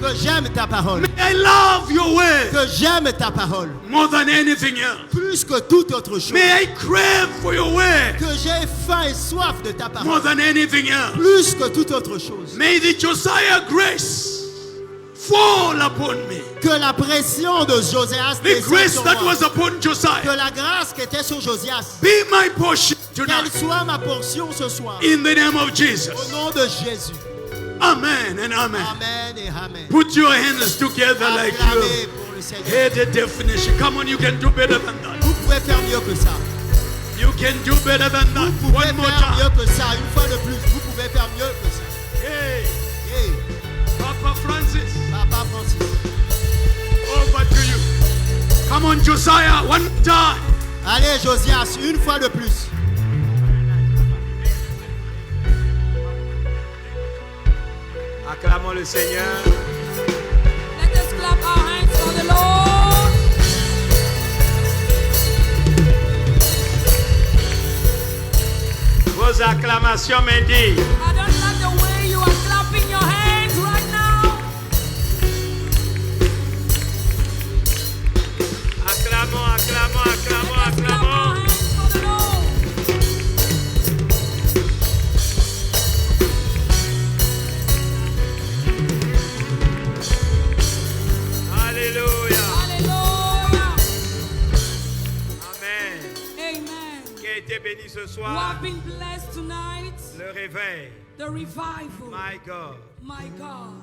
Que j'aime ta parole. May I love your word Que j'aime ta parole. more than anything else. Plus que toute autre chose. May I crave for your word Que j'ai faim et soif de ta parole. more than anything else. Plus que toute autre chose. May the Josiah grace fall upon me. Que la pression de Josias The descende grace sur that moi. was upon Que Josiah la grâce qui était sur Josias, be my portion qu'elle tonight soit ma portion ce soir. in the name of Au Jesus. nom de Jésus. Amen and amen. Amen et amen. Put your hands together like Acclamez you pour le Seigneur. heard the definition. Come on, you can do better than that. Vous pouvez faire mieux que ça. You can do better than that. Vous pouvez One more faire time. mieux que ça. Une fois de plus, vous pouvez faire mieux que ça. Hey, Hey, Papa Francis, Papa Francis. over to you. Come on, Josiah, one more time. Allez, Josias, une fois de plus. Acclamons le Seigneur. Let us clap our hands for the Lord. Vos acclamations m'indiquent I don't like the way you are clapping your hands right now. acclamons, acclamons, acclamons, Let us clap our acclamons. hands for the Lord. Alléluia. Hallelujah. Amen. Amen. Qui a été béni ce You soir? have been blessed tonight. Le réveil. The revival. My God. My God.